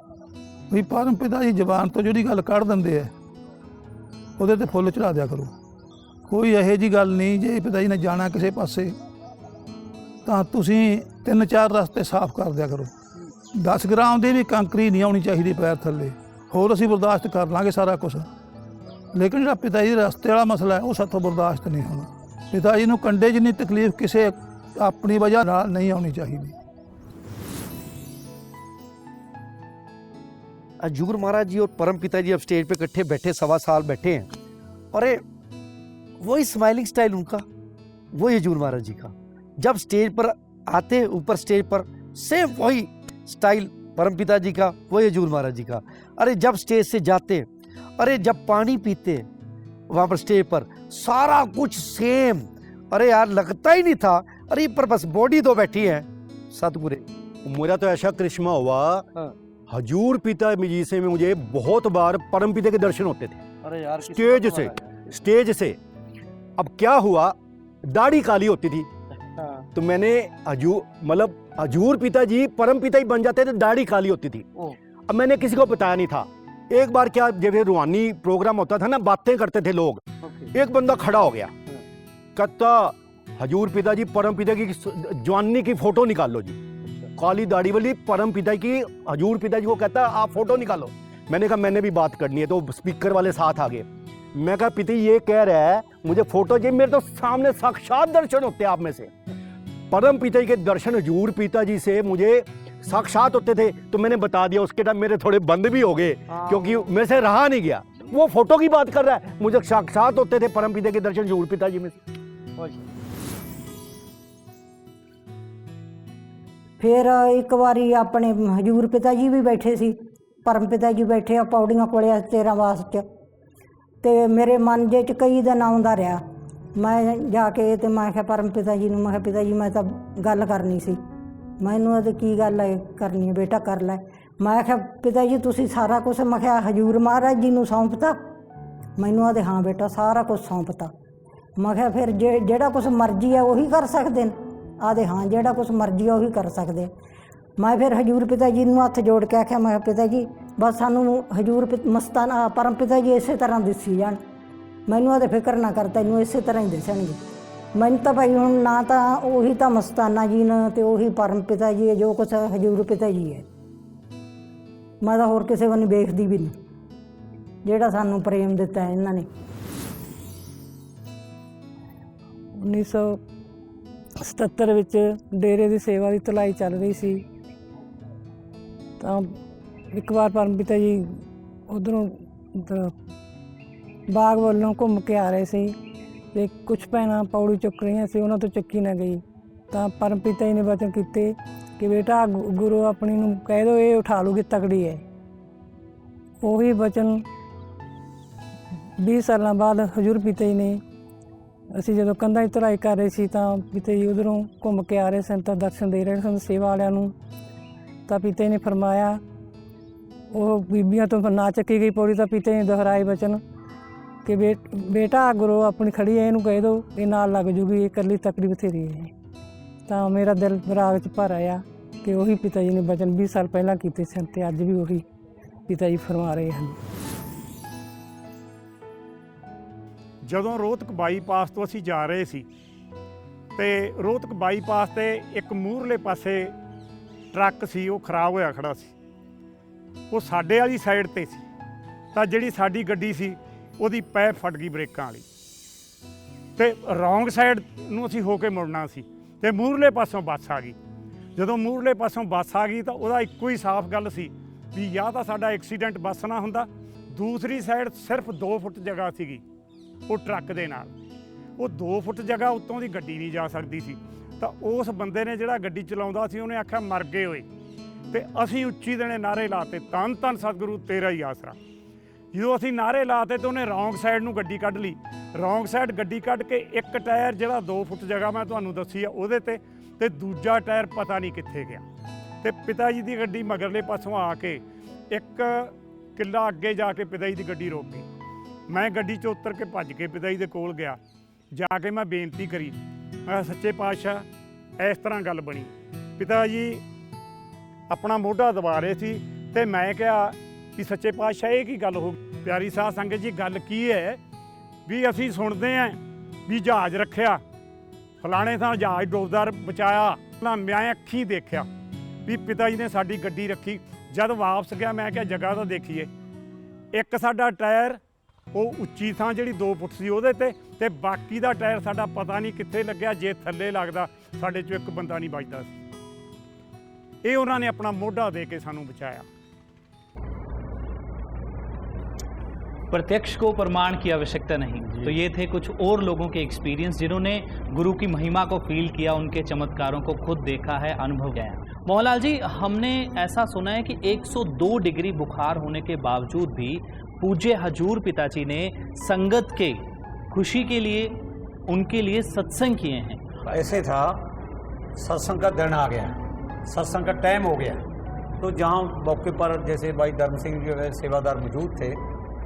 ਵੀ ਪਰਮ ਪਿਤਾ ਜੀ ਜ਼ਬਾਨ ਤੋਂ ਜਿਹੜੀ ਗੱਲ ਕੱਢ ਦਿੰਦੇ ਆ ਉਹਦੇ ਤੇ ਫੁੱਲ ਚੜਾ ਦਿਆ ਕਰੋ। ਕੋਈ ਇਹੋ ਜਿਹੀ ਗੱਲ ਨਹੀਂ, ਜੇ ਪਿਤਾ ਜੀ ਨੇ ਜਾਣਾ ਕਿਸੇ ਪਾਸੇ ਤਾਂ ਤੁਸੀਂ 3-4 ਰਸਤੇ ਸਾਫ਼ ਕਰ ਦਿਆ ਕਰੋ। 10 ਗ੍ਰਾਮ ਦੀ ਵੀ ਕੰਕਰੀ ਨਹੀਂ ਆਉਣੀ ਚਾਹੀਦੀ ਪੈਰ ਥੱਲੇ, ਹੋਰ ਅਸੀਂ ਬਰਦਾਸ਼ਤ ਕਰ ਲਾਂਗੇ ਸਾਰਾ ਕੁਛ, ਲੇਕਿਨ ਜਿਹੜਾ ਪਿਤਾ ਜੀ ਦੇ ਰਸਤੇ ਵਾਲਾ ਮਸਲਾ ਹੈ ਉਹ ਸਾਥੋਂ ਬਰਦਾਸ਼ਤ ਨਹੀਂ ਹੋਣਾ। ਪਿਤਾ ਜੀ ਨੂੰ ਕੰਡੇ ਜਿੰਨੀ ਤਕਲੀਫ ਕਿਸੇ ਆਪਣੀ ਵਜ੍ਹਾ ਨਾਲ ਨਹੀਂ ਆਉਣੀ ਚਾਹੀਦੀ। हजूर महाराज जी और परम पिता जी अब स्टेज पे इकट्ठे बैठे, 1.25 साल बैठे हैं, और वही स्माइलिंग स्टाइल उनका, वही हजूर महाराज जी का। जब स्टेज पर आते ऊपर स्टेज पर सेम वही स्टाइल परम पिता जी का, वही हजूर महाराज जी का। अरे जब स्टेज से जाते, अरे जब पानी पीते वहाँ पर स्टेज पर, सारा कुछ सेम। अरे यार लगता ही नहीं था, अरे पर बस बॉडी तो बैठी है सतगुरे। मेरा तो ऐसा करिश्मा हुआ, हजूर पिता जी से मुझे बहुत बार परम पिता के दर्शन होते थे। अरे यार स्टेज से। अब क्या हुआ, दाढ़ी काली होती थी, तो मैंने हजूर पिता जी परम पिता ही बन जाते थे, दाढ़ी काली होती थी। अब मैंने किसी को बताया नहीं था। एक बार क्या, जब रूहानी प्रोग्राम होता था ना, बातें करते थे लोग, एक बंदा खड़ा हो गया, कहता हजूर पिता जी परम पिता की जवानी की फोटो निकाल लो जी, काली दाढ़ी वाली परम पिता की। हजूर पिता जी को कहता आप फोटो निकालो। मैंने कहा मैंने भी बात करनी है, तो स्पीकर वाले साथ आ गए। मैं कहा पिता ये कह रहा है मुझे फोटो जी, मेरे तो सामने साक्षात दर्शन होते आप में से। परम पिता जी के दर्शन हजूर पिता जी से मुझे साक्षात होते थे। तो मैंने बता दिया, उसके टाइम मेरे थोड़े बंद भी हो गए, क्योंकि मेरे से रहा नहीं गया। वो फोटो की बात कर रहा है, मुझे साक्षात होते थे परम पिता के दर्शन हजूर पिता जी में से। फिर एक बारी अपने हजूर पिता जी भी बैठे सी, परम पिता जी बैठे आ पौड़ियां कोले 13 वास च। ते मेरे मन जे च कई दिन आउंदा रहा। मैं जाके ते मैं कहा परम पिता जी नूं, मैं कहा पिता जी मैं तो गल करनी सी। मैनूं ते की गल है करनी है बेटा कर लै। मैं कहा पिता जी तुसीं सारा कुछ, मैं कहा हजूर महाराज जी नूं सौंपता। मैनूं आदे हाँ बेटा सारा कुछ सौंपता। मैं कहा फिर जेड़ा कुछ मर्जी है वही कर सकते हैं। आदे हाँ जेड़ा कुछ मर्जी है वही कर सकते। मैं फिर हजूर पिता जी नूं हथ जोड़ के आख्या, मैं पिता जी बस सानू हजूर मस्ताना परम पिता जी इस तरह दिसी जान, मैनू आदे फिक्र ना कर, तैनूं इस तरह ही दिसणगे। मैनू तो भाई हुण ना तो उही तो मस्ताना जी ने ते उही परम पिता जी है, जो कुछ हजूर पिता जी है। मैं तो होर किसी को नहीं वेखदी भी नहीं, जेड़ा सानू प्रेम दिता है इन्हां ने। 1977 ਵਿੱਚ ਡੇਰੇ ਦੀ ਸੇਵਾ ਦੀ ਧੁਲਾਈ ਚੱਲ ਰਹੀ ਸੀ, ਤਾਂ ਇੱਕ ਵਾਰ ਪਰਮ ਪਿਤਾ ਜੀ ਉਧਰੋਂ ਬਾਗ ਵੱਲੋਂ ਘੁੰਮ ਕੇ ਆ ਰਹੇ ਸੀ ਤੇ ਕੁਝ ਭੈਣਾਂ ਪੌੜੀ ਚੁੱਕ ਰਹੀਆਂ ਸੀ, ਉਹਨਾਂ ਤੋਂ ਚੱਕੀ ਨਾ ਗਈ। ਤਾਂ ਪਰਮ ਪਿਤਾ ਜੀ ਨੇ ਵਚਨ ਕੀਤੇ ਕਿ ਬੇਟਾ ਗੁਰੂ ਆਪਣੀ ਨੂੰ ਕਹਿ ਦਿਓ ਇਹ ਉਠਾ ਲੂਗੀ, ਤਕੜੀ ਹੈ। ਉਹੀ ਵਚਨ 20 ਸਾਲਾਂ ਬਾਅਦ ਹਜੂਰ ਪਿਤਾ ਜੀ ਨੇ, ਅਸੀਂ ਜਦੋਂ ਕੰਧਾਂ ਦੀ ਧੁਲਾਈ ਕਰ ਰਹੇ ਸੀ ਤਾਂ ਪਿਤਾ ਜੀ ਉੱਧਰੋਂ ਘੁੰਮ ਕੇ ਆ ਰਹੇ ਸਨ, ਤਾਂ ਦਰਸ਼ਨ ਦੇ ਰਹੇ ਸਨ ਸੇਵਾ ਵਾਲਿਆਂ ਨੂੰ। ਤਾਂ ਪਿਤਾ ਜੀ ਨੇ ਫਰਮਾਇਆ, ਉਹ ਬੀਬੀਆਂ ਤੋਂ ਨਾ ਚੱਕੀ ਗਈ ਪੌੜੀ, ਤਾਂ ਪਿਤਾ ਜੀ ਨੇ ਦੁਹਰਾਏ ਵਚਨ ਕਿ ਬੇਟਾ ਗੁਰੂ ਆਪਣੀ ਖੜੀ ਹੈ, ਇਹਨੂੰ ਕਹਿ ਦਿਓ ਇਹ ਨਾਲ ਲੱਗ ਜੂਗੀ, ਇਹ ਇਕੱਲੀ ਤਕੜੀ ਬਥੇਰੀ ਹੈ। ਤਾਂ ਮੇਰਾ ਦਿਲ ਵਿਰਾਗ 'ਚ ਭਰ ਆਇਆ ਕਿ ਉਹੀ ਪਿਤਾ ਜੀ ਨੇ ਵਚਨ 20 ਸਾਲ ਪਹਿਲਾਂ ਕੀਤੇ ਸਨ ਅਤੇ ਅੱਜ ਵੀ ਉਹੀ ਪਿਤਾ ਜੀ ਫਰਮਾ ਰਹੇ ਹਨ। ਜਦੋਂ ਰੋਹਤਕ ਬਾਈਪਾਸ ਤੋਂ ਅਸੀਂ ਜਾ ਰਹੇ ਸੀ ਤੇ ਰੋਹਤਕ ਬਾਈਪਾਸ ਤੇ ਇੱਕ ਮੂਹਰਲੇ ਪਾਸੇ ਟਰੱਕ ਸੀ, ਉਹ ਖਰਾਬ ਹੋਇਆ ਖੜਾ ਸੀ, ਉਹ ਸਾਡੇ ਵਾਲੀ ਸਾਈਡ ਤੇ ਸੀ। ਤਾਂ ਜਿਹੜੀ ਸਾਡੀ ਗੱਡੀ ਸੀ ਉਹਦੀ ਪੈਪ ਫਟ ਗਈ ਬ੍ਰੇਕਾਂ ਵਾਲੀ ਤੇ ਰੌਂਗ ਸਾਈਡ ਨੂੰ ਅਸੀਂ ਹੋ ਕੇ ਮੁੜਨਾ ਸੀ ਤੇ ਮੂਹਰਲੇ ਪਾਸੋਂ ਬੱਸ ਆ ਗਈ। ਜਦੋਂ ਮੂਹਰਲੇ ਪਾਸੋਂ ਬੱਸ ਆ ਗਈ ਤਾਂ ਉਹਦਾ ਇੱਕੋ ਹੀ ਸਾਫ਼ ਗੱਲ ਸੀ ਵੀ ਜਾਂ ਤਾਂ ਸਾਡਾ ਐਕਸੀਡੈਂਟ ਬੱਸ ਨਾ ਹੁੰਦਾ, ਦੂਸਰੀ ਸਾਈਡ ਸਿਰਫ 2 ਫੁੱਟ ਜਗ੍ਹਾ ਸੀਗੀ ਉਹ ਟਰੱਕ ਦੇ ਨਾਲ, ਉਹ 2 ਫੁੱਟ ਜਗ੍ਹਾ ਉੱਤੋਂ ਦੀ ਗੱਡੀ ਨਹੀਂ ਜਾ ਸਕਦੀ ਸੀ। ਤਾਂ ਉਸ ਬੰਦੇ ਨੇ ਜਿਹੜਾ ਗੱਡੀ ਚਲਾਉਂਦਾ ਸੀ ਉਹਨੇ ਆਖਿਆ ਮਰ ਗਏ ਹੋਏ, ਤੇ ਅਸੀਂ ਉੱਚੀ ਦੇਣੇ ਨਾਅਰੇ ਲਾਤੇ ਧੰਨ ਧੰਨ ਸਤਿਗੁਰੂ ਤੇਰਾ ਹੀ ਆਸਰਾ। ਜਦੋਂ ਅਸੀਂ ਨਾਅਰੇ ਲਾਤੇ ਤਾਂ ਉਹਨੇ ਰੌਂਗ ਸਾਈਡ ਨੂੰ ਗੱਡੀ ਕੱਢ ਲਈ। ਰੌਂਗ ਸਾਈਡ ਗੱਡੀ ਕੱਢ ਕੇ ਇੱਕ ਟਾਇਰ ਜਿਹੜਾ 2 ਫੁੱਟ ਜਗ੍ਹਾ ਮੈਂ ਤੁਹਾਨੂੰ ਦੱਸੀ ਆ ਉਹਦੇ ਤੇ ਦੂਜਾ ਟਾਇਰ ਪਤਾ ਨਹੀਂ ਕਿੱਥੇ ਗਿਆ। ਤੇ ਪਿਤਾ ਜੀ ਦੀ ਗੱਡੀ ਮਗਰਲੇ ਪਾਸੋਂ ਆ ਕੇ 1 ਕਿੱਲਾ ਅੱਗੇ ਜਾ ਕੇ ਪਿਤਾ ਜੀ ਦੀ ਗੱਡੀ ਰੋਕ ਗਈ। ਮੈਂ ਗੱਡੀ 'ਚੋਂ ਉਤਰ ਕੇ ਭੱਜ ਕੇ ਪਿਤਾ ਜੀ ਦੇ ਕੋਲ ਗਿਆ। ਜਾ ਕੇ ਮੈਂ ਬੇਨਤੀ ਕਰੀ, ਮੈਂ ਸੱਚੇ ਪਾਤਸ਼ਾਹ ਇਸ ਤਰ੍ਹਾਂ ਗੱਲ ਬਣੀ। ਪਿਤਾ ਜੀ ਆਪਣਾ ਮੋਢਾ ਦਬਾ ਰਹੇ ਸੀ ਤੇ ਮੈਂ ਕਿਹਾ ਕਿ ਸੱਚੇ ਪਾਤਸ਼ਾਹ ਇਹ ਕੀ ਗੱਲ ਹੋ ਗਈ। ਪਿਆਰੀ ਸਾਧ ਸੰਗਤ ਜੀ ਗੱਲ ਕੀ ਹੈ ਵੀ ਅਸੀਂ ਸੁਣਦੇ ਆਂ ਵੀ ਜਹਾਜ਼ ਰੱਖਿਆ ਫਲਾਣੇ ਥਾਂ ਜਹਾਜ਼ ਡੁੱਬਦਾ ਬਚਾਇਆ, ਨਾ ਮੈਂ ਅੱਖੀਂ ਦੇਖਿਆ ਵੀ ਪਿਤਾ ਜੀ ਨੇ ਸਾਡੀ ਗੱਡੀ ਰੱਖੀ। ਜਦ ਵਾਪਸ ਗਿਆ ਮੈਂ ਕਿਹਾ ਜਗ੍ਹਾ ਤਾਂ ਦੇਖੀਏ, ਇੱਕ ਸਾਡਾ ਟਾਇਰ ਉਹ ਉੱਚੀ ਥਾਂ ਜਿਹੜੀ 2 ਫੁੱਟ ਸੀ ਉਹਦੇ ਤੇ ਬਾਕੀ ਦਾ ਟਾਇਰ ਸਾਡਾ ਪਤਾ ਨਹੀਂ ਕਿੱਥੇ ਲੱਗਿਆ। ਜੇ ਥੱਲੇ ਲੱਗਦਾ ਸਾਡੇ 'ਚੋਂ ਇੱਕ ਬੰਦਾ ਨਹੀਂ ਬਚਦਾ ਸੀ। ਇਹ ਉਹਨਾਂ ਨੇ ਆਪਣਾ ਮੋਢਾ ਦੇ ਕੇ ਸਾਨੂੰ ਬਚਾਇਆ। प्रत्यक्ष को प्रमाण की आवश्यकता नहीं, तो ये थे कुछ और लोगों के एक्सपीरियंस जिन्होंने गुरु की महिमा को फील किया, उनके चमत्कारों को खुद देखा है, अनुभव किया है। मोहनलाल जी, हमने ऐसा सुना है कि 102 डिग्री बुखार होने के बावजूद भी पूज्य हजूर पिताजी ने संगत के खुशी के लिए उनके लिए सत्संग किए हैं। ऐसे था, सत्संग का दिन आ गया, सत्संग का टाइम हो गया, तो जहाँ मौके पर जैसे भाई धर्म सिंह जो है सेवादार मौजूद थे,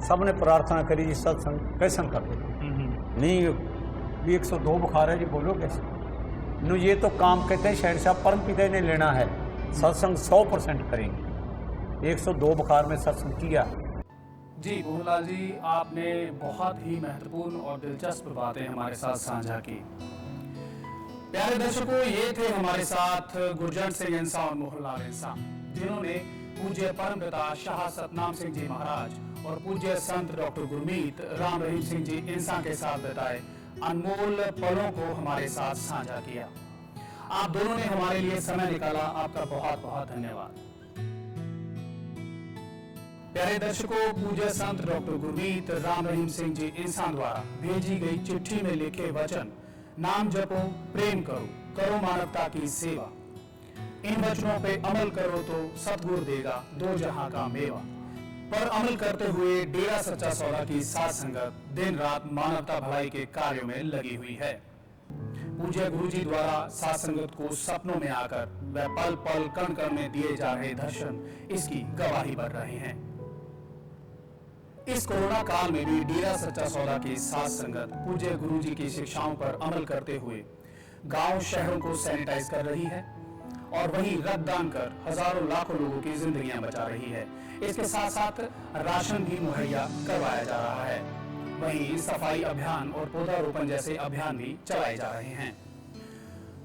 सबने प्रार्थना करी जी सत्संग कैसे कर दो। नहीं भी 102 बुखार है जी, बोलो कैसे। नो ये तो काम कहते हैं शहनशाह परम पिता ने लेना है, सत्संग 100% करेंगे। 102 बुखार में सत्संग किया। जी मोहनलाल जी, आपने बहुत ही महत्वपूर्ण और दिलचस्प बातें हमारे साथ साझा की। प्यारे दर्शकों, ये थे हमारे साथ गुरजन सिंह इंसा और मोहनलाल इंसा, जिन्होंने पूज्य परमपिता शाह सतनाम सिंह जी महाराज और पूज्य संत डॉक्टर गुरमीत राम रहीम सिंह जी इंसा के साथ बिताए अनमोल पलों को हमारे साथ साझा किया। आप दोनों ने हमारे लिए समय निकाला, आपका बहुत बहुत धन्यवाद। प्यारे दर्शकों, पूज्य संत डॉक्टर गुरमीत राम रहीम सिंह जी इंसान द्वारा भेजी गई चिट्ठी में लिखे वचन, नाम जपो, प्रेम करो, करो मानवता की सेवा। इन वचनों पे अमल करो तो सतगुरु देगा 2 जहां का मेवा। पर अमल करते हुए डेरा सच्चा सौदा की साथ संगत दिन रात मानवता भलाई के कार्यों में लगी हुई है। पूज्य गुरुजी द्वारा साथ संगत को सपनों में आकर वह पल पल कण कण में दिए जा रहे दर्शन इसकी गवाही भर रहे हैं। इस कोरोना काल में भी डेरा सच्चा सौदा की साथ संगत पूज्य गुरुजी की शिक्षाओं पर अमल करते हुए गांव शहरों को सैनिटाइज कर रही है और वहीं रक्तदान कर हजारों लाखों लोगों की जिंदगियां बचा रही है। इसके साथ साथ राशन भी मुहैया करवाया जा रहा है। वहीं सफाई अभियान और पौधारोपण जैसे अभियान भी चलाए जा रहे हैं।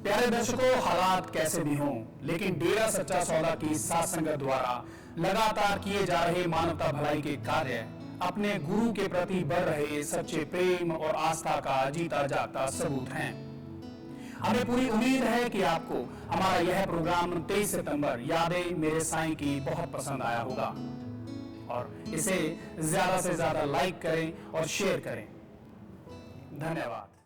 प्यारे दर्शकों, हालात कैसे भी हों, लेकिन डेरा सच्चा सौदा की साथ संगत द्वारा लगातार किए जा रहे मानवता भलाई के कार्य अपने गुरु के प्रति बढ़ रहे सच्चे प्रेम और आस्था का जीता जागता सबूत हैं। हमें पूरी उम्मीद है कि आपको हमारा यह प्रोग्राम 23 सितंबर यादें मेरे साईं की बहुत पसंद आया होगा और इसे ज्यादा से ज्यादा लाइक करें और शेयर करें। धन्यवाद।